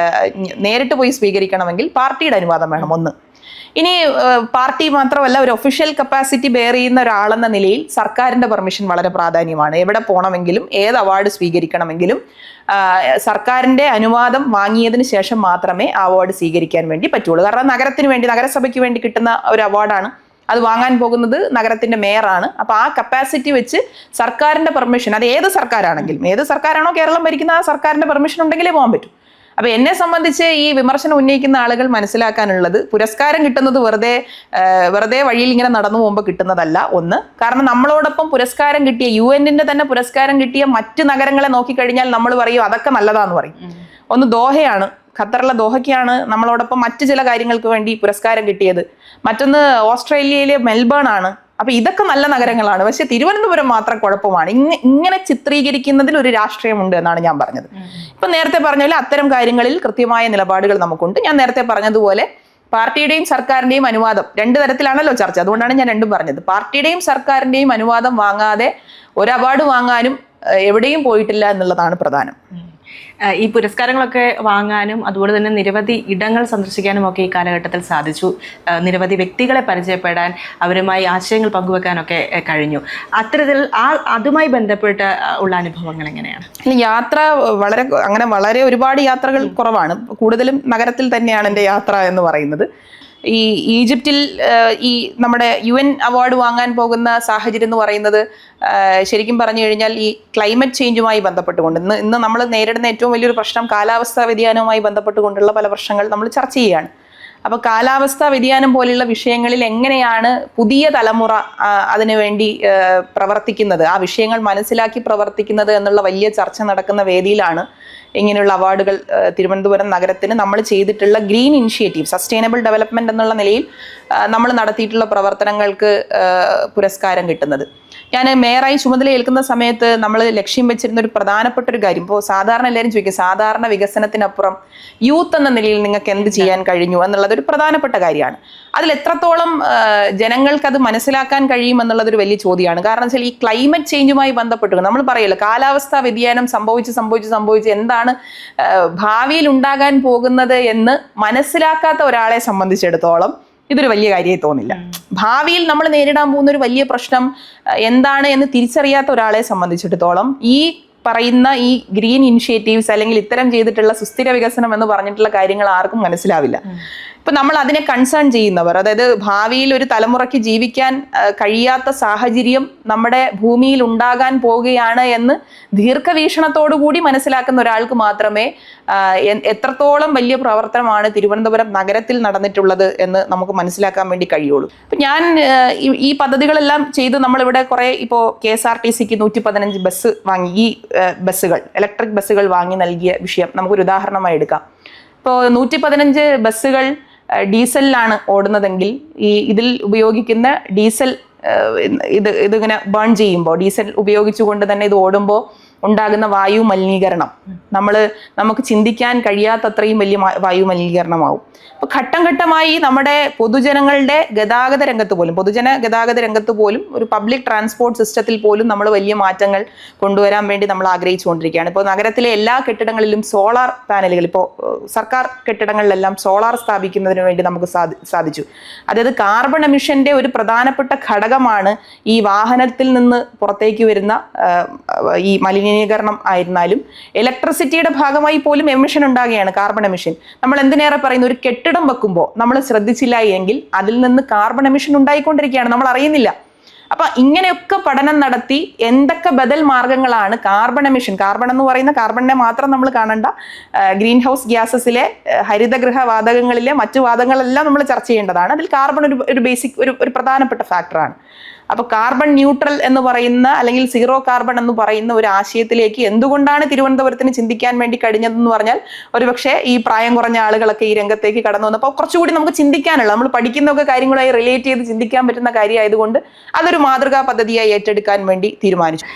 നേരിട്ട് പോയി സ്വീകരിക്കണമെങ്കിൽ പാർട്ടിയുടെ അനുവാദം വേണം ഒന്ന്. ഇനി പാർട്ടി മാത്രമല്ല, ഒരു ഒഫീഷ്യൽ കപ്പാസിറ്റി ബെയർ ചെയ്യുന്ന ഒരാളെന്ന നിലയിൽ സർക്കാരിന്റെ പെർമിഷൻ വളരെ പ്രാധാന്യമാണ്. എവിടെ പോകണമെങ്കിലും ഏത് അവാർഡ് സ്വീകരിക്കണമെങ്കിലും സർക്കാരിന്റെ അനുവാദം വാങ്ങിയതിന് ശേഷം മാത്രമേ ആ അവാർഡ് സ്വീകരിക്കാൻ വേണ്ടി പറ്റുള്ളൂ. കാരണം നഗരത്തിന് വേണ്ടി, നഗരസഭയ്ക്ക് വേണ്ടി കിട്ടുന്ന ഒരു അവാർഡാണ്. അത് വാങ്ങാൻ പോകുന്നത് നഗരത്തിന്റെ മേയറാണ്. അപ്പൊ ആ കപ്പാസിറ്റി വെച്ച് സർക്കാരിന്റെ പെർമിഷൻ, അത് ഏത് സർക്കാരാണെങ്കിലും, ഏത് സർക്കാരാണോ കേരളം ഭരിക്കുന്ന ആ സർക്കാരിന്റെ പെർമിഷൻ ഉണ്ടെങ്കിലേ പോകാൻ പറ്റൂ. അപ്പൊ എന്നെ സംബന്ധിച്ച് ഈ വിമർശനം ഉന്നയിക്കുന്ന ആളുകൾ മനസ്സിലാക്കാനുള്ളത്, പുരസ്കാരം കിട്ടുന്നത് വെറുതെ വഴിയിൽ ഇങ്ങനെ നടന്നു പോകുമ്പോൾ കിട്ടുന്നതല്ല. ഒന്ന്, കാരണം നമ്മളോടൊപ്പം പുരസ്കാരം കിട്ടിയ UN തന്നെ പുരസ്കാരം കിട്ടിയ മറ്റ് നഗരങ്ങളെ നോക്കിക്കഴിഞ്ഞാൽ നമ്മൾ പറയും അതൊക്കെ നല്ലതാന്ന് പറയും. ഒന്ന് ദോഹയാണ്, ഖത്തറിലെ ദോഹയ്ക്കാണ് നമ്മളോടൊപ്പം മറ്റു ചില കാര്യങ്ങൾക്ക് വേണ്ടി പുരസ്കാരം കിട്ടിയത്. മറ്റൊന്ന് ഓസ്ട്രേലിയയിലെ മെൽബേൺ ആണ്. അപ്പൊ ഇതൊക്കെ നല്ല നഗരങ്ങളാണ്, പക്ഷെ തിരുവനന്തപുരം മാത്രം കുഴപ്പമാണ്. ഇങ്ങനെ ചിത്രീകരിക്കുന്നതിൽ ഒരു രാഷ്ട്രീയമുണ്ട് എന്നാണ് ഞാൻ പറഞ്ഞത്. ഇപ്പൊ നേരത്തെ പറഞ്ഞ പോലെ അത്തരം കാര്യങ്ങളിൽ കൃത്യമായ നിലപാടുകൾ നമുക്കുണ്ട്. ഞാൻ നേരത്തെ പറഞ്ഞതുപോലെ പാർട്ടിയുടെയും സർക്കാരിന്റെയും അനുവാദം, രണ്ട് തരത്തിലാണല്ലോ ചർച്ച, അതുകൊണ്ടാണ് ഞാൻ രണ്ടും പറഞ്ഞത്. പാർട്ടിയുടെയും സർക്കാരിന്റെയും അനുവാദം വാങ്ങാതെ ഒരു അവാർഡ് വാങ്ങാനും എവിടെയും പോയിട്ടില്ല എന്നുള്ളതാണ് പ്രധാനം. ഈ പുരസ്കാരങ്ങളൊക്കെ വാങ്ങാനും അതുപോലെ തന്നെ നിരവധി ഇടങ്ങൾ സന്ദർശിക്കാനും ഒക്കെ ഈ കാലഘട്ടത്തിൽ സാധിച്ചു. നിരവധി വ്യക്തികളെ പരിചയപ്പെടാൻ, അവരുമായി ആശയങ്ങൾ പങ്കുവെക്കാനൊക്കെ കഴിഞ്ഞു. അത്തരത്തിൽ അതുമായി ബന്ധപ്പെട്ട് ഉള്ള അനുഭവങ്ങൾ എങ്ങനെയാണ്? യാത്ര വളരെ ഒരുപാട് യാത്രകൾ കുറവാണ്. കൂടുതലും നഗരത്തിൽ തന്നെയാണ് എൻ്റെ യാത്ര എന്ന് പറയുന്നത്. ഈ ഈജിപ്തിൽ ഈ നമ്മുടെ UN അവാർഡ് വാങ്ങാൻ പോകുന്ന സാഹചര്യം എന്ന് പറയുന്നത് ശരിക്കും പറഞ്ഞു കഴിഞ്ഞാൽ ഈ ക്ലൈമറ്റ് ചേഞ്ചുമായി ബന്ധപ്പെട്ടുകൊണ്ട് ഇന്ന് നമ്മൾ നേരിടുന്ന ഏറ്റവും വലിയൊരു പ്രശ്നം കാലാവസ്ഥാ വ്യതിയാനവുമായി ബന്ധപ്പെട്ടുകൊണ്ടുള്ള പല പ്രശ്നങ്ങൾ നമ്മൾ ചർച്ച ചെയ്യുകയാണ്. അപ്പോൾ കാലാവസ്ഥാ വ്യതിയാനം പോലെയുള്ള വിഷയങ്ങളിൽ എങ്ങനെയാണ് പുതിയ തലമുറ അതിനുവേണ്ടി പ്രവർത്തിക്കുന്നത്, ആ വിഷയങ്ങൾ മനസ്സിലാക്കി പ്രവർത്തിക്കുന്നത് എന്നുള്ള വലിയ ചർച്ച നടക്കുന്ന വേദിയിലാണ് ഇങ്ങനെയുള്ള അവാർഡുകൾ തിരുവനന്തപുരം നഗരത്തിന് നമ്മൾ ചെയ്തിട്ടുള്ള ഗ്രീൻ ഇനിഷ്യേറ്റീവ്, സസ്റ്റൈനബിൾ ഡെവലപ്മെന്റ് എന്നുള്ള നിലയിൽ നമ്മൾ നടത്തിയിട്ടുള്ള പ്രവർത്തനങ്ങൾക്ക് പുരസ്കാരം കിട്ടുന്നത്. ഞാൻ മേയറായി ചുമതല ഏൽക്കുന്ന സമയത്ത് നമ്മൾ ലക്ഷ്യം വെച്ചിരുന്ന ഒരു പ്രധാനപ്പെട്ട ഒരു കാര്യം, ഇപ്പോൾ സാധാരണ എല്ലാവരും ചോദിക്കും സാധാരണ വികസനത്തിനപ്പുറം യൂത്ത് എന്ന നിലയിൽ നിങ്ങൾക്ക് എന്ത് ചെയ്യാൻ കഴിഞ്ഞു എന്നുള്ളത് ഒരു പ്രധാനപ്പെട്ട കാര്യമാണ്. അതിൽ എത്രത്തോളം ജനങ്ങൾക്ക് അത് മനസ്സിലാക്കാൻ കഴിയും എന്നുള്ളതൊരു വലിയ ചോദ്യമാണ്. കാരണം വെച്ചാൽ ഈ ക്ലൈമറ്റ് ചേഞ്ചുമായി ബന്ധപ്പെട്ട് നമ്മൾ പറയല്ലോ കാലാവസ്ഥാ വ്യതിയാനം സംഭവിച്ച് എന്താണ് ഭാവിയിൽ ഉണ്ടാകാൻ പോകുന്നത് എന്ന് മനസ്സിലാക്കാത്ത ഒരാളെ സംബന്ധിച്ചിടത്തോളം ഇതൊരു വലിയ കാര്യമായി തോന്നില്ല. ഭാവിയിൽ നമ്മൾ നേരിടാൻ പോകുന്ന ഒരു വലിയ പ്രശ്നം എന്താണ് എന്ന് തിരിച്ചറിയാത്ത ഒരാളെ സംബന്ധിച്ചിടത്തോളം ഈ പറയുന്ന ഈ ഗ്രീൻ ഇനിഷ്യേറ്റീവ്സ് അല്ലെങ്കിൽ ഇത്തരം ചെയ്തിട്ടുള്ള സുസ്ഥിര വികസനം എന്ന് പറഞ്ഞിട്ടുള്ള കാര്യങ്ങൾ ആർക്കും മനസ്സിലാവില്ല. ഇപ്പൊ നമ്മൾ അതിനെ കൺസേൺ ചെയ്യുന്നവർ, അതായത് ഭാവിയിൽ ഒരു തലമുറയ്ക്ക് ജീവിക്കാൻ കഴിയാത്ത സാഹചര്യം നമ്മുടെ ഭൂമിയിൽ ഉണ്ടാകാൻ പോവുകയാണ് എന്ന് ദീർഘവീക്ഷണത്തോടു കൂടി മനസ്സിലാക്കുന്ന ഒരാൾക്ക് മാത്രമേ എത്രത്തോളം വലിയ പ്രവർത്തനമാണ് തിരുവനന്തപുരം നഗരത്തിൽ നടന്നിട്ടുള്ളത് എന്ന് നമുക്ക് മനസ്സിലാക്കാൻ വേണ്ടി കഴിയുള്ളൂ. ഇപ്പം ഞാൻ ഈ പദ്ധതികളെല്ലാം ചെയ്ത് നമ്മളിവിടെ കുറേ ഇപ്പോൾ KSRTCക്ക് 115 ബസ് വാങ്ങി, ഈ ബസ്സുകൾ ഇലക്ട്രിക് ബസ്സുകൾ വാങ്ങി നൽകിയ വിഷയം നമുക്കൊരു ഉദാഹരണമായി എടുക്കാം. ഇപ്പോൾ 115 ബസ്സുകൾ ഡീസലിലാണ് ഓടുന്നതെങ്കിൽ ഇതിൽ ഉപയോഗിക്കുന്ന ഡീസൽ ഇതിങ്ങനെ ബേൺ ചെയ്യുമ്പോൾ, ഡീസൽ ഉപയോഗിച്ചുകൊണ്ട് തന്നെ ഇത് ഓടുമ്പോൾ ഉണ്ടാകുന്ന വായു മലിനീകരണം നമുക്ക് ചിന്തിക്കാൻ കഴിയാത്തത്രയും വലിയ വായു മലിനീകരണമാവും. അപ്പോൾ ഘട്ടം ഘട്ടമായി നമ്മുടെ പൊതുജന ഗതാഗത രംഗത്ത് പോലും ഒരു പബ്ലിക് ട്രാൻസ്പോർട്ട് സിസ്റ്റത്തിൽ പോലും നമ്മൾ വലിയ മാറ്റങ്ങൾ കൊണ്ടുവരാൻ വേണ്ടി നമ്മൾ ആഗ്രഹിച്ചുകൊണ്ടിരിക്കുകയാണ്. ഇപ്പോൾ നഗരത്തിലെ എല്ലാ കെട്ടിടങ്ങളിലും സോളാർ പാനലുകൾ, ഇപ്പോൾ സർക്കാർ കെട്ടിടങ്ങളിലെല്ലാം സോളാർ സ്ഥാപിക്കുന്നതിന് വേണ്ടി നമുക്ക് സാധിച്ചു. അതായത് കാർബൺ എമിഷന്റെ ഒരു പ്രധാനപ്പെട്ട ഘടകമാണ് ഈ വാഹനത്തിൽ നിന്ന് പുറത്തേക്ക് വരുന്ന ഈ മലിനീകരണം ആയിരുന്നാലും ഇലക്ട്രിസിറ്റിയുടെ ഭാഗമായി പോലും എമിഷൻ ഉണ്ടാകുകയാണ്, കാർബൺ എമിഷൻ. നമ്മൾ എന്തിനേറെ പറയുന്നു, ഒരു കെട്ടിടം വെക്കുമ്പോൾ നമ്മൾ ശ്രദ്ധിച്ചില്ല എങ്കിൽ അതിൽ നിന്ന് കാർബൺ എമിഷൻ ഉണ്ടായിക്കൊണ്ടിരിക്കുകയാണ്, നമ്മൾ അറിയുന്നില്ല. അപ്പൊ ഇങ്ങനെയൊക്കെ പഠനം നടത്തി എന്തൊക്കെ ബദൽ മാർഗങ്ങളാണ് കാർബൺ എമിഷൻ, കാർബൺ എന്ന് പറയുന്ന കാർബണിനെ മാത്രം നമ്മൾ കാണണ്ട, ഗ്രീൻ ഹൗസ് ഗ്യാസസിലെ ഹരിതഗൃഹ വാതകങ്ങളിലെ മറ്റു വാതകങ്ങളെല്ലാം നമ്മൾ ചർച്ച ചെയ്യേണ്ടതാണ്. അതിൽ കാർബൺ ഒരു ബേസിക് ഒരു പ്രധാനപ്പെട്ട ഫാക്ടറാണ്. അപ്പോൾ കാർബൺ ന്യൂട്രൽ എന്ന് പറയുന്ന അല്ലെങ്കിൽ സീറോ കാർബൺ എന്ന് പറയുന്ന ഒരു ആശയത്തിലേക്ക് എന്തുകൊണ്ടാണ് തിരുവനന്തപുരത്തിന് ചിന്തിക്കാൻ വേണ്ടി കഴിഞ്ഞതെന്ന് പറഞ്ഞാൽ ഒരുപക്ഷെ ഈ പ്രായം കുറഞ്ഞ ആളുകളൊക്കെ ഈ രംഗത്തേക്ക് കടന്നു വന്നപ്പോൾ കുറച്ചുകൂടി നമുക്ക് ചിന്തിക്കാനുള്ള, നമ്മൾ പഠിക്കുന്നൊക്കെ കാര്യങ്ങളുമായി റിലേറ്റ് ചെയ്ത് ചിന്തിക്കാൻ പറ്റുന്ന കാര്യമായതുകൊണ്ട് അതൊരു മാതൃകാ പദ്ധതിയായി ഏറ്റെടുക്കാൻ വേണ്ടി തീരുമാനിച്ചു.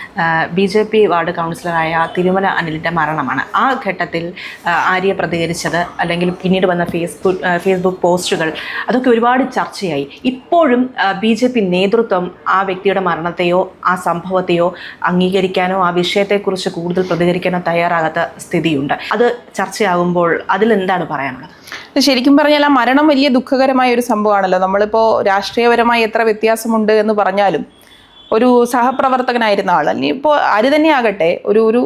BJP വാർഡ് കൗൺസിലറായ തിരുമല അനിലിന്റെ മരണമാണ്. ആ ഘട്ടത്തിൽ ആര്യ പ്രതികരിച്ചത് അല്ലെങ്കിൽ പിന്നീട് വന്ന ഫേസ്ബുക്ക് പോസ്റ്റുകൾ അതൊക്കെ ഒരുപാട് ചർച്ചയായി. ഇപ്പോഴും BJP നേതൃത്വം ആ വ്യക്തിയുടെ മരണത്തെയോ ആ സംഭവത്തെയോ അംഗീകരിക്കാനോ ആ വിഷയത്തെക്കുറിച്ച് കൂടുതൽ പ്രതികരിക്കാനോ തയ്യാറാകാത്ത സ്ഥിതിയുണ്ട്. അത് ചർച്ചയാകുമ്പോൾ അതിലെന്താണ് പറയാനുള്ളത്? ശരിക്കും പറഞ്ഞാൽ ആ മരണം വലിയ ദുഃഖകരമായ ഒരു സംഭവമാണല്ലോ. നമ്മളിപ്പോൾ രാഷ്ട്രീയപരമായി എത്ര വ്യത്യാസമുണ്ട് എന്ന് പറഞ്ഞാലും ഒരു സഹപ്രവർത്തകനായിരുന്ന ആൾ, അല്ലെങ്കിൽ ഇപ്പോൾ ആര് തന്നെ ആകട്ടെ, ഒരു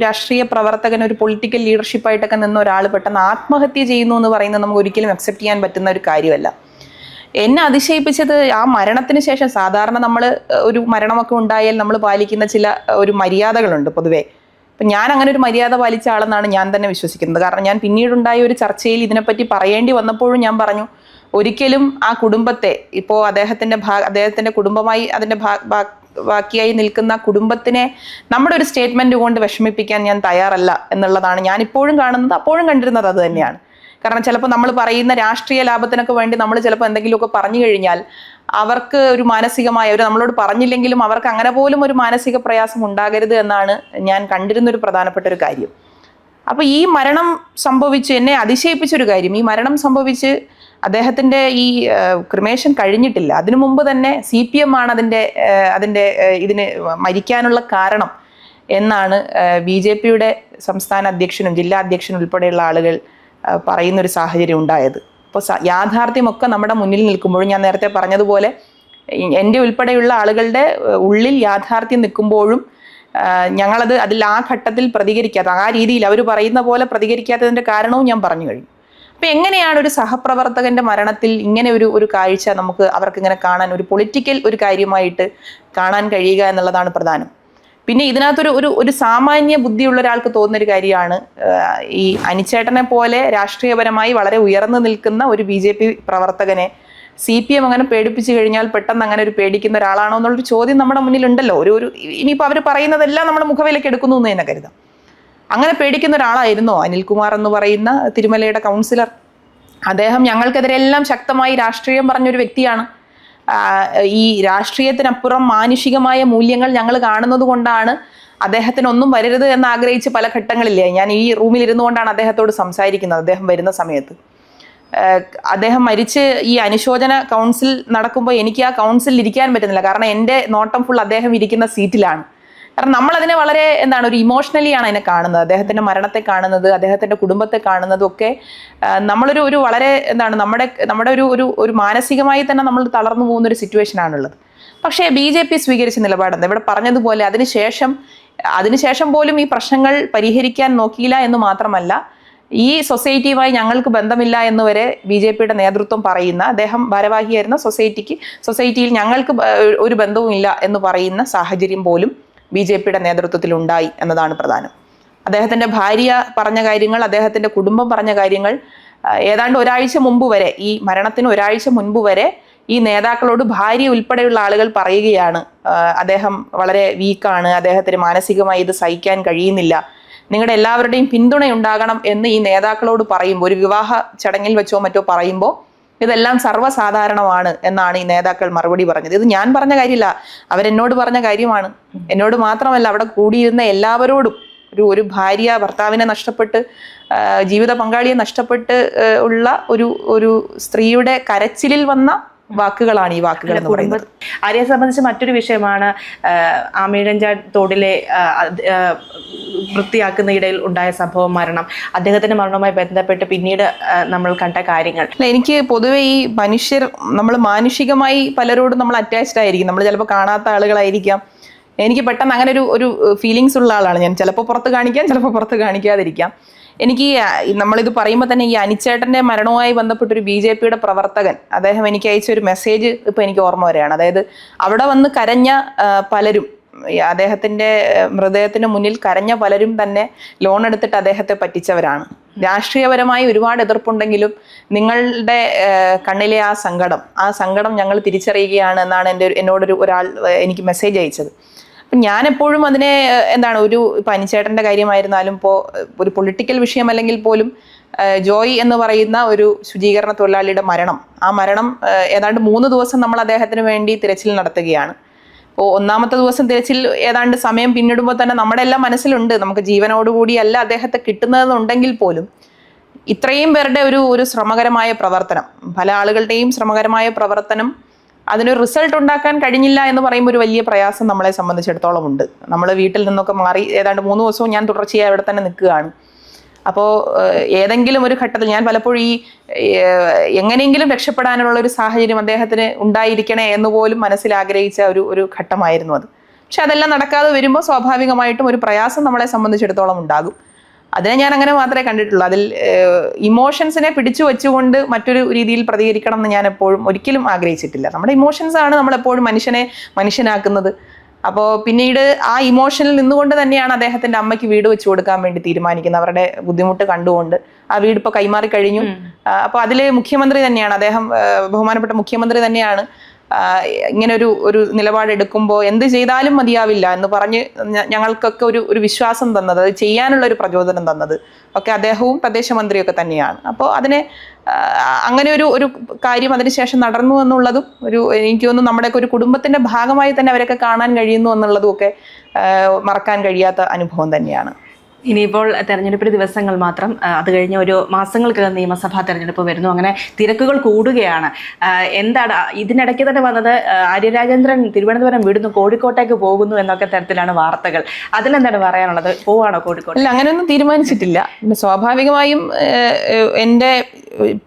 രാഷ്ട്രീയ പ്രവർത്തകൻ, ഒരു പൊളിറ്റിക്കൽ ലീഡർഷിപ്പായിട്ടൊക്കെ നിന്ന ഒരാൾ പെട്ടെന്ന് ആത്മഹത്യ ചെയ്യുന്നു എന്ന് പറയുന്നത് നമുക്ക് ഒരിക്കലും അക്സെപ്റ്റ് ചെയ്യാൻ പറ്റുന്ന ഒരു കാര്യമല്ല. എന്നെ അതിശയിപ്പിച്ചത് ആ മരണത്തിന് ശേഷം, സാധാരണ നമ്മൾ ഒരു മരണമൊക്കെ ഉണ്ടായാൽ നമ്മൾ പാലിക്കുന്ന ചില ഒരു മര്യാദകളുണ്ട് പൊതുവേ. അപ്പം ഞാൻ അങ്ങനെ ഒരു മര്യാദ പാലിച്ച ആളെന്നാണ് ഞാൻ തന്നെ വിശ്വസിക്കുന്നത്. കാരണം ഞാൻ പിന്നീടുണ്ടായ ഒരു ചർച്ചയിൽ ഇതിനെപ്പറ്റി പറയേണ്ടി വന്നപ്പോഴും ഞാൻ പറഞ്ഞു, ഒരിക്കലും ആ കുടുംബത്തെ, ഇപ്പോൾ അദ്ദേഹത്തിൻ്റെ കുടുംബമായി അതിൻ്റെ ബാക്കിയായി നിൽക്കുന്ന കുടുംബത്തിനെ നമ്മുടെ ഒരു സ്റ്റേറ്റ്മെൻറ്റ് കൊണ്ട് വിഷമിപ്പിക്കാൻ ഞാൻ തയ്യാറല്ല എന്നുള്ളതാണ് ഞാൻ ഇപ്പോഴും കാണുന്നത്, അപ്പോഴും കണ്ടിരുന്നത് അത് തന്നെയാണ്. കാരണം ചിലപ്പോൾ നമ്മൾ പറയുന്ന രാഷ്ട്രീയ ലാഭത്തിനൊക്കെ വേണ്ടി നമ്മൾ ചിലപ്പോൾ എന്തെങ്കിലുമൊക്കെ പറഞ്ഞു കഴിഞ്ഞാൽ അവർക്ക് ഒരു മാനസികമായ നമ്മളോട് പറഞ്ഞില്ലെങ്കിലും അവർക്ക് അങ്ങനെ പോലും ഒരു മാനസിക പ്രയാസം ഉണ്ടാകരുത് എന്നാണ് ഞാൻ കണ്ടിരുന്ന ഒരു പ്രധാനപ്പെട്ട ഒരു കാര്യം. അപ്പോൾ ഈ മരണം സംഭവിച്ച് എന്നെ അതിശയിപ്പിച്ചൊരു കാര്യം, ഈ മരണം സംഭവിച്ച് അദ്ദേഹത്തിൻ്റെ ഈ ക്രിമേഷൻ കഴിഞ്ഞിട്ടില്ല. അതിനു മുമ്പ് തന്നെ CPM ആണ് അതിൻ്റെ ഇതിന് മരിക്കാനുള്ള കാരണം എന്നാണ് BJPയുടെ സംസ്ഥാന അധ്യക്ഷനും ജില്ലാ അധ്യക്ഷനും ഉൾപ്പെടെയുള്ള ആളുകൾ പറയുന്നൊരു സാഹചര്യം ഉണ്ടായത്. അപ്പോൾ യാഥാർത്ഥ്യമൊക്കെ നമ്മുടെ മുന്നിൽ നിൽക്കുമ്പോഴും ഞാൻ നേരത്തെ പറഞ്ഞതുപോലെ എൻ്റെ ഉൾപ്പെടെയുള്ള ആളുകളുടെ ഉള്ളിൽ യാഥാർത്ഥ്യം നിൽക്കുമ്പോഴും ഞങ്ങളത് ആ ഘട്ടത്തിൽ പ്രതികരിക്കാത്ത, ആ രീതിയിൽ അവർ പറയുന്ന പോലെ പ്രതികരിക്കാത്തതിൻ്റെ കാരണവും ഞാൻ പറഞ്ഞു കഴിഞ്ഞു. അപ്പം എങ്ങനെയാണ് ഒരു സഹപ്രവർത്തകന്റെ മരണത്തിൽ ഇങ്ങനെ ഒരു കാഴ്ച നമുക്ക് അവർക്കിങ്ങനെ കാണാൻ, ഒരു പൊളിറ്റിക്കൽ ഒരു കാര്യമായിട്ട് കാണാൻ കഴിയുക എന്നുള്ളതാണ് പ്രധാനം. പിന്നെ ഇതിനകത്തൊരു സാമാന്യ ബുദ്ധിയുള്ള ഒരാൾക്ക് തോന്നുന്നൊരു കാര്യമാണ്, ഈ അനിച്ചേട്ടനെ പോലെ രാഷ്ട്രീയപരമായി വളരെ ഉയർന്നു നിൽക്കുന്ന ഒരു BJP പ്രവർത്തകനെ CPM അങ്ങനെ പേടിപ്പിച്ചു കഴിഞ്ഞാൽ പെട്ടെന്ന് അങ്ങനെ ഒരു പേടിക്കുന്ന ഒരാളാണോ എന്നുള്ളൊരു ചോദ്യം നമ്മുടെ മുന്നിലുണ്ടല്ലോ. ഇനിയിപ്പോൾ അവർ പറയുന്നതെല്ലാം നമ്മൾ മുഖവിലേക്ക് എടുക്കുന്നു എന്ന് തന്നെ കരുതാം. അങ്ങനെ പേടിക്കുന്ന ഒരാളായിരുന്നോ അനിൽകുമാർ എന്ന് പറയുന്ന തിരുമലയുടെ കൗൺസിലർ? അദ്ദേഹം ഞങ്ങൾക്കെതിരെ എല്ലാം ശക്തമായി രാഷ്ട്രീയം പറഞ്ഞൊരു വ്യക്തിയാണ്. ഈ രാഷ്ട്രീയത്തിനപ്പുറം മാനുഷികമായ മൂല്യങ്ങൾ ഞങ്ങൾ കാണുന്നത് കൊണ്ടാണ് അദ്ദേഹത്തിന് ഒന്നും വരരുത് എന്ന് ആഗ്രഹിച്ച് പല ഘട്ടങ്ങളില്ലേ. ഞാൻ ഈ റൂമിൽ ഇരുന്നുകൊണ്ടാണ് അദ്ദേഹത്തോട് സംസാരിക്കുന്നത്. അദ്ദേഹം വരുന്ന സമയത്ത് അദ്ദേഹം മരിച്ച് ഈ അനുശോചന കൗൺസിൽ നടക്കുമ്പോൾ എനിക്ക് ആ കൗൺസിലിൽ ഇരിക്കാൻ പറ്റുന്നില്ല. കാരണം എൻ്റെ നോട്ടം ഫുൾ അദ്ദേഹം ഇരിക്കുന്ന സീറ്റിലാണ്. കാരണം നമ്മളതിനെ വളരെ ഒരു ഇമോഷണലിയാണ് അതിനെ കാണുന്നത്. അദ്ദേഹത്തിൻ്റെ മരണത്തെ അദ്ദേഹത്തിൻ്റെ കുടുംബത്തെ കാണുന്നതും ഒക്കെ നമ്മളൊരു വളരെ നമ്മുടെ ഒരു മാനസികമായി തന്നെ നമ്മൾ തളർന്നു പോകുന്ന ഒരു സിറ്റുവേഷൻ ആണുള്ളത്. പക്ഷേ BJP സ്വീകരിച്ച നിലപാടെന്താ? ഇവിടെ പറഞ്ഞതുപോലെ അതിനുശേഷം പോലും ഈ പ്രശ്നങ്ങൾ പരിഹരിക്കാൻ നോക്കിയില്ല എന്ന് മാത്രമല്ല, ഈ സൊസൈറ്റിയുമായി ഞങ്ങൾക്ക് ബന്ധമില്ല എന്ന് വരെ BJPയുടെ നേതൃത്വം പറയുന്ന, അദ്ദേഹം ഭാരവാഹിയായിരുന്ന സൊസൈറ്റിയിൽ ഞങ്ങൾക്ക് ഒരു ബന്ധവും ഇല്ല എന്ന് പറയുന്ന സാഹചര്യം പോലും BJPയുടെ നേതൃത്വത്തിൽ ഉണ്ടായി എന്നതാണ് പ്രധാനം. അദ്ദേഹത്തിൻ്റെ ഭാര്യ പറഞ്ഞ കാര്യങ്ങൾ, അദ്ദേഹത്തിൻ്റെ കുടുംബം പറഞ്ഞ കാര്യങ്ങൾ ഏതാണ്ട് ഒരാഴ്ച മുമ്പ് വരെ, ഈ മരണത്തിന് ഒരാഴ്ച മുൻപ് വരെ ഈ നേതാക്കളോട് ഭാര്യ ഉൾപ്പെടെയുള്ള ആളുകൾ പറയുകയാണ്, അദ്ദേഹം വളരെ വീക്കാണ്, അദ്ദേഹത്തിന് മാനസികമായി ഇത് സഹിക്കാൻ കഴിയുന്നില്ല, നിങ്ങളുടെ എല്ലാവരുടെയും പിന്തുണയുണ്ടാകണം എന്ന് ഈ നേതാക്കളോട് പറയുമ്പോൾ, ഒരു വിവാഹ ചടങ്ങിൽ വെച്ചോ മറ്റോ പറയുമ്പോൾ ഇതെല്ലാം സർവ്വസാധാരണമാണ് എന്നാണ് ഈ നേതാക്കൾ മറുപടി പറഞ്ഞത്. ഇത് ഞാൻ പറഞ്ഞ കാര്യമില്ല, അവരെന്നോട് പറഞ്ഞ കാര്യമാണ്. എന്നോട് മാത്രമല്ല, അവിടെ കൂടിയിരുന്ന എല്ലാവരോടും ഒരു ഭാര്യ ഭർത്താവിനെ നഷ്ടപ്പെട്ട്, ജീവിത പങ്കാളിയെ നഷ്ടപ്പെട്ട് ഉള്ള ഒരു സ്ത്രീയുടെ കരച്ചിലിൽ വന്ന വാക്കുകളാണ് ഈ വാക്കുകൾ എന്ന് പറയുന്നത്. ആര്യയെ സംബന്ധിച്ച് മറ്റൊരു വിഷയമാണ് ആമീഴഞ്ചാൽ തോടിലെ വൃത്തിയാക്കുന്ന ഇടയിൽ ഉണ്ടായ സംഭവം, മരണം. അദ്ദേഹത്തിന്റെ മരണവുമായി ബന്ധപ്പെട്ട് പിന്നീട് നമ്മൾ കണ്ട കാര്യങ്ങൾ. എനിക്ക് പൊതുവെ ഈ നമ്മൾ മാനുഷികമായി പലരോടും നമ്മൾ അറ്റാച്ച്ഡ് ആയിരിക്കും. നമ്മൾ ചിലപ്പോൾ കാണാത്ത ആളുകളായിരിക്കാം. എനിക്ക് പെട്ടെന്ന് അങ്ങനെ ഒരു ഫീലിങ്സ് ഉള്ള ആളാണ് ഞാൻ. ചിലപ്പോൾ പുറത്ത് കാണിക്കാം, ചിലപ്പോൾ പുറത്ത് കാണിക്കാതിരിക്കാം. എനിക്ക് നമ്മളിത് പറയുമ്പോൾ തന്നെ ഈ അനിച്ചേട്ടൻ്റെ മരണവുമായി ബന്ധപ്പെട്ടൊരു BJPയുടെ പ്രവർത്തകൻ അദ്ദേഹം എനിക്ക് അയച്ച ഒരു മെസ്സേജ് ഇപ്പോൾ എനിക്ക് ഓർമ്മ വരികയാണ്. അതായത് അവിടെ വന്ന് കരഞ്ഞ പലരും, അദ്ദേഹത്തിൻ്റെ മൃതദേഹത്തിന് മുന്നിൽ കരഞ്ഞ പലരും തന്നെ ലോൺ എടുത്തിട്ട് അദ്ദേഹത്തെ പറ്റിച്ചവരാണ്. രാഷ്ട്രീയപരമായി ഒരുപാട് എതിർപ്പുണ്ടെങ്കിലും നിങ്ങളുടെ കണ്ണിലെ ആ സങ്കടം ഞങ്ങൾ തിരിച്ചറിയുകയാണ് എന്നാണ് ഒരാൾ എനിക്ക് മെസ്സേജ് അയച്ചത്. അപ്പം ഞാനെപ്പോഴും അതിനെ ഇപ്പം അനിച്ചേട്ടൻ്റെ കാര്യമായിരുന്നാലും, ഒരു പൊളിറ്റിക്കൽ വിഷയം അല്ലെങ്കിൽ പോലും ജോയ് എന്ന് പറയുന്ന ഒരു ശുചീകരണ തൊഴിലാളിയുടെ ആ മരണം ഏതാണ്ട് 3 ദിവസം നമ്മൾ അദ്ദേഹത്തിന് വേണ്ടി തിരച്ചിൽ നടത്തുകയാണ്. അപ്പോൾ ഒന്നാമത്തെ ദിവസം തിരച്ചിൽ ഏതാണ്ട് സമയം പിന്നിടുമ്പോൾ തന്നെ നമ്മുടെ എല്ലാം മനസ്സിലുണ്ട്, നമുക്ക് ജീവനോടുകൂടിയല്ല അദ്ദേഹത്തെ കിട്ടുന്നതെന്നുണ്ടെങ്കിൽ പോലും ഇത്രയും പേരുടെ ഒരു ശ്രമകരമായ പ്രവർത്തനം, പല ആളുകളുടെയും ശ്രമകരമായ പ്രവർത്തനം, അതിനൊരു റിസൾട്ട് ഉണ്ടാക്കാൻ കഴിഞ്ഞില്ല എന്ന് പറയുമ്പോൾ ഒരു വലിയ പ്രയാസം നമ്മളെ സംബന്ധിച്ചിടത്തോളം ഉണ്ട്. നമ്മൾ വീട്ടിൽ നിന്നൊക്കെ മാറി ഏതാണ്ട് 3 ദിവസവും ഞാൻ തുടർച്ചയായി അവിടെ തന്നെ നിൽക്കുകയാണ്. അപ്പോൾ ഏതെങ്കിലും ഒരു ഘട്ടത്തിൽ ഞാൻ പലപ്പോഴും എങ്ങനെയെങ്കിലും രക്ഷപ്പെടാനുള്ള ഒരു സാഹചര്യം അദ്ദേഹത്തിന് ഉണ്ടായിരിക്കണേ എന്ന് പോലും മനസ്സിൽ ആഗ്രഹിച്ച ഒരു ഘട്ടമായിരുന്നു അത്. പക്ഷെ അതെല്ലാം നടക്കാതെ വരുമ്പോൾ സ്വാഭാവികമായിട്ടും ഒരു പ്രയാസം നമ്മളെ സംബന്ധിച്ചിടത്തോളം ഉണ്ടാകും. അതിനെ ഞാൻ അങ്ങനെ മാത്രമേ കണ്ടിട്ടുള്ളൂ. അതിൽ ഇമോഷൻസിനെ പിടിച്ചു വെച്ചുകൊണ്ട് മറ്റൊരു രീതിയിൽ പ്രതികരിക്കണം എന്ന് ഞാൻ ഒരിക്കലും ആഗ്രഹിച്ചിട്ടില്ല. നമ്മുടെ ഇമോഷൻസ് ആണ് നമ്മളെപ്പോഴും മനുഷ്യനാക്കുന്നത്. അപ്പോൾ പിന്നീട് ആ ഇമോഷനിൽ നിന്നുകൊണ്ട് തന്നെയാണ് അദ്ദേഹത്തിൻ്റെ അമ്മയ്ക്ക് വീട് വെച്ച് കൊടുക്കാൻ വേണ്ടി തീരുമാനിക്കുന്നത്. അവരുടെ ബുദ്ധിമുട്ട് കണ്ടുകൊണ്ട് ആ വീട് ഇപ്പോൾ കൈമാറി കഴിഞ്ഞു. അപ്പോൾ അതിൽ മുഖ്യമന്ത്രി തന്നെയാണ്, അദ്ദേഹം ബഹുമാനപ്പെട്ട മുഖ്യമന്ത്രി തന്നെയാണ് ഇങ്ങനെ ഒരു നിലപാടെടുക്കുമ്പോൾ എന്ത് ചെയ്താലും മതിയാവില്ല എന്ന് പറഞ്ഞ് ഞങ്ങൾക്കൊക്കെ ഒരു വിശ്വാസം തന്നത്, അത് ചെയ്യാനുള്ള ഒരു പ്രചോദനം തന്നത് ഒക്കെ അദ്ദേഹവും പ്രദേശ മന്ത്രിയൊക്കെ തന്നെയാണ്. അപ്പോൾ അങ്ങനെ ഒരു കാര്യം അതിനുശേഷം നടന്നു എന്നുള്ളതും എനിക്ക് തോന്നുന്നു നമ്മുടെയൊക്കെ ഒരു കുടുംബത്തിന്റെ ഭാഗമായി തന്നെ അവരൊക്കെ കാണാൻ കഴിയുന്നു എന്നുള്ളതും ഒക്കെ മറക്കാൻ കഴിയാത്ത അനുഭവം തന്നെയാണ്. ഇനിയിപ്പോൾ തെരഞ്ഞെടുപ്പിന്റെ ദിവസങ്ങൾ മാത്രം, അത് കഴിഞ്ഞ ഒരു മാസങ്ങൾക്കകം നിയമസഭാ തെരഞ്ഞെടുപ്പ് വരുന്നു. അങ്ങനെ തിരക്കുകൾ കൂടുകയാണ്. എന്താണ് ഇതിനിടയ്ക്ക് തന്നെ വന്നത്, ആര്യ രാജേന്ദ്രൻ തിരുവനന്തപുരം വിടുന്നു, കോഴിക്കോട്ടേക്ക് പോകുന്നു എന്നൊക്കെ തരത്തിലാണ് വാർത്തകൾ. അതിലെന്താണ് പറയാനുള്ളത്? പോവാണോ കോഴിക്കോട്? അല്ല, അങ്ങനെയൊന്നും തീരുമാനിച്ചിട്ടില്ല. പിന്നെ സ്വാഭാവികമായും എൻ്റെ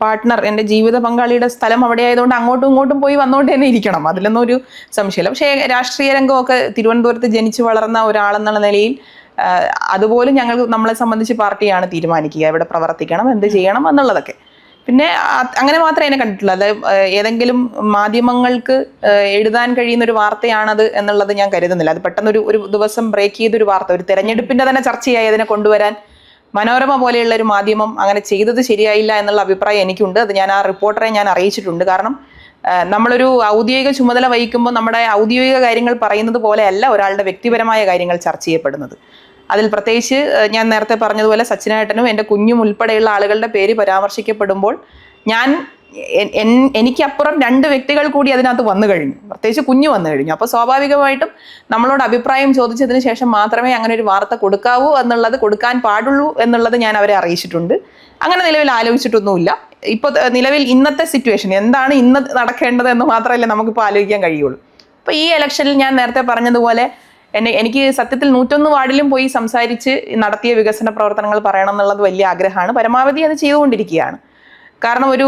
പാർട്ട്ണർ, എൻ്റെ ജീവിത പങ്കാളിയുടെ സ്ഥലം അവിടെ ആയതുകൊണ്ട് അങ്ങോട്ടും ഇങ്ങോട്ടും പോയി വന്നുകൊണ്ട് തന്നെ ഇരിക്കണം, അതിലൊന്നും ഒരു സംശയമില്ല. പക്ഷേ രാഷ്ട്രീയ രംഗമൊക്കെ തിരുവനന്തപുരത്ത് ജനിച്ചു വളർന്ന ഒരാളെന്നുള്ള നിലയിൽ അതുപോലും നമ്മളെ സംബന്ധിച്ച് പാർട്ടിയാണ് തീരുമാനിക്കുക എവിടെ പ്രവർത്തിക്കണം, എന്ത് ചെയ്യണം എന്നുള്ളതൊക്കെ. പിന്നെ അങ്ങനെ മാത്രമേ എന്നെ കണ്ടിട്ടുള്ളൂ. അത് ഏതെങ്കിലും മാധ്യമങ്ങൾക്ക് എഴുതാൻ കഴിയുന്ന ഒരു വാർത്തയാണത് എന്നുള്ളത് ഞാൻ കരുതുന്നില്ല. അത് പെട്ടെന്ന് ഒരു ദിവസം ബ്രേക്ക് ചെയ്തൊരു വാർത്ത, ഒരു തെരഞ്ഞെടുപ്പിന്റെ തന്നെ ചർച്ചയായി അതിനെ കൊണ്ടുവരാൻ മനോരമ പോലെയുള്ള ഒരു മാധ്യമം അങ്ങനെ ചെയ്തത് ശരിയായില്ല എന്നുള്ള അഭിപ്രായം എനിക്കുണ്ട്. അത് ഞാൻ ആ റിപ്പോർട്ടറെ ഞാൻ അറിയിച്ചിട്ടുണ്ട്. കാരണം നമ്മളൊരു ഔദ്യോഗിക ചുമതല വഹിക്കുമ്പോൾ നമ്മുടെ ഔദ്യോഗിക കാര്യങ്ങൾ പറയുന്നത് പോലെയല്ല ഒരാളുടെ വ്യക്തിപരമായ കാര്യങ്ങൾ ചർച്ച ചെയ്യപ്പെടുന്നത്. അതിൽ പ്രത്യേകിച്ച് ഞാൻ നേരത്തെ പറഞ്ഞതുപോലെ സച്ചിനേട്ടനും എൻ്റെ കുഞ്ഞും ഉൾപ്പെടെയുള്ള ആളുകളുടെ പേര് പരാമർശിക്കപ്പെടുമ്പോൾ എനിക്കപ്പുറം 2 വ്യക്തികൾ കൂടി അതിനകത്ത് വന്നു കഴിഞ്ഞു, പ്രത്യേകിച്ച് കുഞ്ഞു വന്നു കഴിഞ്ഞു. അപ്പോൾ സ്വാഭാവികമായിട്ടും നമ്മളോട് അഭിപ്രായം ചോദിച്ചതിന് ശേഷം മാത്രമേ അങ്ങനെ ഒരു വാർത്ത കൊടുക്കാവൂ എന്നുള്ളത്, കൊടുക്കാൻ പാടുള്ളൂ എന്നുള്ളത് ഞാൻ അവരെ അറിയിച്ചിട്ടുണ്ട്. അങ്ങനെ നിലവിൽ ആലോചിച്ചിട്ടൊന്നുമില്ല. ഇപ്പോൾ നിലവിൽ ഇന്നത്തെ സിറ്റുവേഷൻ എന്താണ് ഇന്ന് നടക്കേണ്ടത് എന്ന് മാത്രമല്ല നമുക്കിപ്പോൾ ആലോചിക്കാൻ കഴിയുള്ളൂ. അപ്പോൾ ഈ ഇലക്ഷനിൽ ഞാൻ നേരത്തെ പറഞ്ഞതുപോലെ എനിക്ക് സത്യത്തിൽ 101 വാർഡിലും പോയി സംസാരിച്ച് നടത്തിയ വികസന പ്രവർത്തനങ്ങൾ പറയണം എന്നുള്ളത് വലിയ ആഗ്രഹമാണ്. പരമാവധി അത് ചെയ്തുകൊണ്ടിരിക്കുകയാണ്. കാരണം ഒരു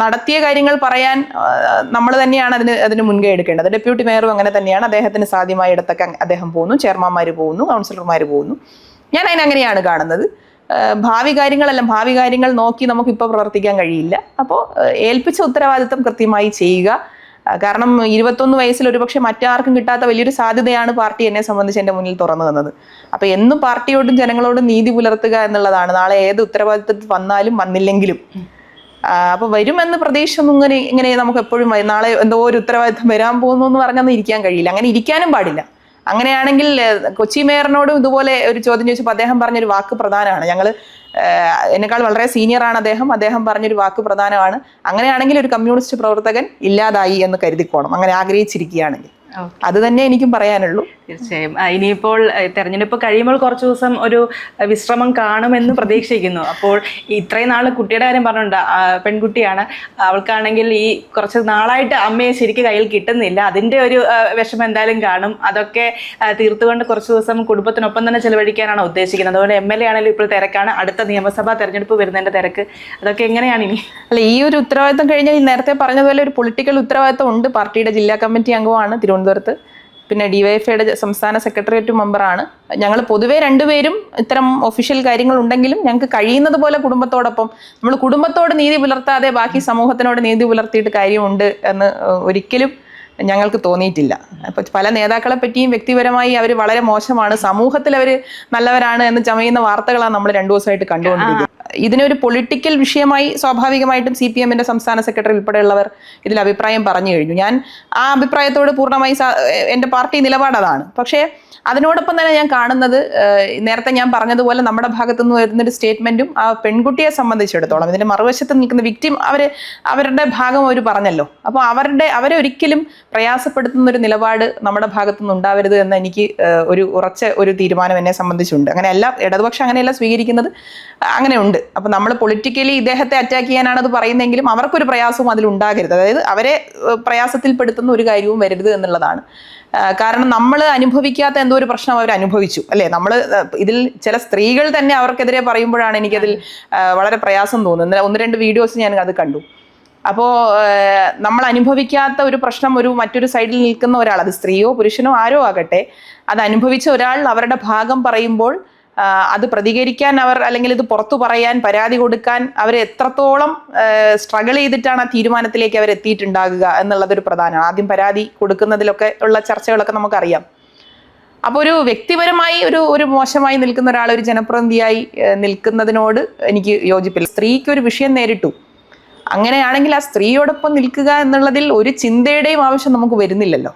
നടത്തിയ കാര്യങ്ങൾ പറയാൻ നമ്മൾ തന്നെയാണ് അതിന് മുൻകൈ എടുക്കേണ്ടത്. ഡെപ്യൂട്ടി മേയറും അങ്ങനെ തന്നെയാണ്. അദ്ദേഹത്തിന് സാധ്യമായ ഇടത്തൊക്കെ അദ്ദേഹം പോകുന്നു, ചെയർമാന്മാർ പോകുന്നു, കൗൺസിലർമാർ പോകുന്നു. ഞാൻ അതിനങ്ങനെയാണ് കാണുന്നത്. ഭാവി കാര്യങ്ങൾ നോക്കി നമുക്കിപ്പോൾ പ്രവർത്തിക്കാൻ കഴിയില്ല. അപ്പോൾ ഏൽപ്പിച്ച ഉത്തരവാദിത്വം കൃത്യമായി ചെയ്യുക. കാരണം 21 വയസ്സിൽ ഒരുപക്ഷെ മറ്റാർക്കും കിട്ടാത്ത വലിയൊരു സാധ്യതയാണ് പാർട്ടി എന്നെ സംബന്ധിച്ച് എൻ്റെ മുന്നിൽ തുറന്നു തന്നത്. അപ്പോൾ എന്നും പാർട്ടിയോടും ജനങ്ങളോടും നീതി പുലർത്തുക എന്നുള്ളതാണ്. നാളെ ഏത് ഉത്തരവാദിത്വത്തിൽ വന്നാലും വന്നില്ലെങ്കിലും അപ്പോൾ വരുമെന്ന് പ്രതീക്ഷ ഒന്നും ഇങ്ങനെ നമുക്ക് എപ്പോഴും നാളെ എന്തോ ഒരു ഉത്തരവാദിത്വം വരാൻ പോകുന്നു എന്ന് പറഞ്ഞൊന്നും ഇരിക്കാൻ കഴിയില്ല. അങ്ങനെ ഇരിക്കാനും പാടില്ല. അങ്ങനെയാണെങ്കിൽ കൊച്ചി മേയറിനോടും ഇതുപോലെ ഒരു ചോദ്യം ചോദിച്ചപ്പോൾ അദ്ദേഹം പറഞ്ഞൊരു വാക്ക് പ്രധാനമാണ്. ഞങ്ങൾ എന്നെക്കാൾ വളരെ സീനിയറാണ് അദ്ദേഹം പറഞ്ഞൊരു വാക്ക് പ്രധാനമാണ്. അങ്ങനെയാണെങ്കിൽ ഒരു കമ്മ്യൂണിസ്റ്റ് പ്രവർത്തകൻ ഇല്ലാതായി എന്ന് കരുതിക്കോണം, അങ്ങനെ ആഗ്രഹിച്ചിരിക്കുകയാണെങ്കിൽ. അത് തന്നെ എനിക്കും പറയാനുള്ളൂ. തീർച്ചയായും ഇനിയിപ്പോൾ തെരഞ്ഞെടുപ്പ് കഴിയുമ്പോൾ കുറച്ച് ദിവസം ഒരു വിശ്രമം കാണുമെന്ന് പ്രതീക്ഷിക്കുന്നു. അപ്പോൾ ഇത്രയും നാൾ കുട്ടിയുടെ കാര്യം പറഞ്ഞിട്ടുണ്ട്, പെൺകുട്ടിയാണ്, അവൾക്കാണെങ്കിൽ ഈ കുറച്ച് നാളായിട്ട് അമ്മയെ ശരിക്കും കയ്യിൽ കിട്ടുന്നില്ല. അതിൻ്റെ ഒരു വിഷമം എന്തായാലും കാണും. അതൊക്കെ തീർത്തുകൊണ്ട് കുറച്ച് ദിവസം കുടുംബത്തിനൊപ്പം തന്നെ ചെലവഴിക്കാനാണ് ഉദ്ദേശിക്കുന്നത്. അതുപോലെ MLA ആണെങ്കിലും ഇപ്പോൾ തിരക്കാണ്, അടുത്ത നിയമസഭാ തെരഞ്ഞെടുപ്പ് വരുന്നതിൻ്റെ തിരക്ക്. അതൊക്കെ എങ്ങനെയാണ് ഇനി? അല്ല, ഈ ഒരു ഉത്തരവാദിത്തം കഴിഞ്ഞാൽ നേരത്തെ പറഞ്ഞതുപോലെ ഒരു പൊളിറ്റിക്കൽ ഉത്തരവാദിത്തം ഉണ്ട്. പാർട്ടിയുടെ ജില്ലാ കമ്മിറ്റി അംഗമാണ് തിരുവനന്തപുരത്ത്, പിന്നെ DYFIയുടെ സംസ്ഥാന സെക്രട്ടേറിയറ്റ് മെമ്പറാണ്. ഞങ്ങൾ പൊതുവേ രണ്ടുപേരും ഇത്തരം ഒഫീഷ്യൽ കാര്യങ്ങൾ ഉണ്ടെങ്കിലും ഞങ്ങൾക്ക് കഴിയുന്നത് പോലെ കുടുംബത്തോടൊപ്പം, നമ്മൾ കുടുംബത്തോട് നീതി പുലർത്താതെ ബാക്കി സമൂഹത്തിനോട് നീതി പുലർത്തിയിട്ട് കാര്യമുണ്ട് എന്ന് ഒരിക്കലും ഞങ്ങൾക്ക് തോന്നിയിട്ടില്ല. അപ്പോൾ പല നേതാക്കളെ പറ്റിയും വ്യക്തിപരമായി അവർ വളരെ മോശമാണ്, സമൂഹത്തിൽ അവർ നല്ലവരാണ് എന്ന് ചമയുന്ന വാർത്തകളാണ് നമ്മൾ 2 ദിവസമായിട്ട് കണ്ടുകൊണ്ടിരിക്കുന്നത്. ഇതിനൊരു പൊളിറ്റിക്കൽ വിഷയമായി സ്വാഭാവികമായിട്ടും CPMന്റെ സംസ്ഥാന സെക്രട്ടറി ഉൾപ്പെടെയുള്ളവർ ഇതിൽ അഭിപ്രായം പറഞ്ഞു കഴിഞ്ഞു. ഞാൻ ആ അഭിപ്രായത്തോട് പൂർണ്ണമായി എൻ്റെ പാർട്ടി നിലപാട് അതാണ്. പക്ഷേ അതിനോടൊപ്പം തന്നെ ഞാൻ കാണുന്നത്, നേരത്തെ ഞാൻ പറഞ്ഞതുപോലെ നമ്മുടെ ഭാഗത്തു നിന്ന് വരുന്നൊരു സ്റ്റേറ്റ്മെന്റും ആ പെൺകുട്ടിയെ സംബന്ധിച്ചിടത്തോളം ഇതിന്റെ മറുവശത്ത് നിൽക്കുന്ന വിക്ടിം അവരുടെ ഭാഗം അവർ പറഞ്ഞല്ലോ. അപ്പോൾ അവരെ ഒരിക്കലും പ്രയാസപ്പെടുത്തുന്ന ഒരു നിലപാട് നമ്മുടെ ഭാഗത്തുനിന്ന് ഉണ്ടാവരുത് എന്ന് എനിക്ക് ഉറച്ച ഒരു തീരുമാനം എന്നെ സംബന്ധിച്ചുണ്ട്. അങ്ങനെയല്ല, ഇടതുപക്ഷം അങ്ങനെയല്ല സ്വീകരിക്കുന്നത്, അങ്ങനെയുണ്ട്. അപ്പം നമ്മൾ പൊളിറ്റിക്കലി ഇദ്ദേഹത്തെ അറ്റാക്ക് ചെയ്യാനാണ് അത് പറയുന്നതെങ്കിലും അവർക്കൊരു പ്രയാസവും അതിലുണ്ടാകരുത്. അതായത് അവരെ പ്രയാസത്തിൽപ്പെടുത്തുന്ന ഒരു കാര്യവും വരരുത് എന്നുള്ളതാണ്. കാരണം നമ്മൾ അനുഭവിക്കാത്ത എന്തോ ഒരു പ്രശ്നം അവർ അനുഭവിച്ചു അല്ലേ. നമ്മൾ ഇതിൽ ചില സ്ത്രീകൾ തന്നെ അവർക്കെതിരെ പറയുമ്പോഴാണ് എനിക്കതിൽ വളരെ പ്രയാസം തോന്നുന്നത്. 1-2 വീഡിയോസ് ഞാൻ അത് കണ്ടു. അപ്പോൾ നമ്മൾ അനുഭവിക്കാത്ത ഒരു പ്രശ്നം മറ്റൊരു സൈഡിൽ നിൽക്കുന്ന ഒരാൾ, അത് സ്ത്രീയോ പുരുഷനോ ആരോ ആകട്ടെ, അത് അനുഭവിച്ച ഒരാൾ അവരുടെ ഭാഗം പറയുമ്പോൾ അത് പ്രതികരിക്കാൻ അല്ലെങ്കിൽ ഇത് പുറത്തു പറയാൻ, പരാതി കൊടുക്കാൻ അവർ എത്രത്തോളം സ്ട്രഗിൾ ചെയ്തിട്ടാണ് ആ തീരുമാനത്തിലേക്ക് അവർ എത്തിയിട്ടുണ്ടാകുക എന്നുള്ളതൊരു പ്രധാനമാണ്. ആദ്യം പരാതി കൊടുക്കുന്നതിലൊക്കെ ഉള്ള ചർച്ചകളൊക്കെ നമുക്കറിയാം. അപ്പോൾ ഒരു വ്യക്തിപരമായി ഒരു മോശമായി നിൽക്കുന്ന ഒരാൾ ഒരു ജനപ്രതിനിധിയായി നിൽക്കുന്നതിനോട് എനിക്ക് യോജിപ്പില്ല. സ്ത്രീക്ക് ഒരു വിഷയം നേരിട്ടു, അങ്ങനെയാണെങ്കിൽ ആ സ്ത്രീയോടൊപ്പം നിൽക്കുക എന്നുള്ളതിൽ ഒരു ചിന്തയുടെയും ആവശ്യം നമുക്ക് വരുന്നില്ലല്ലോ.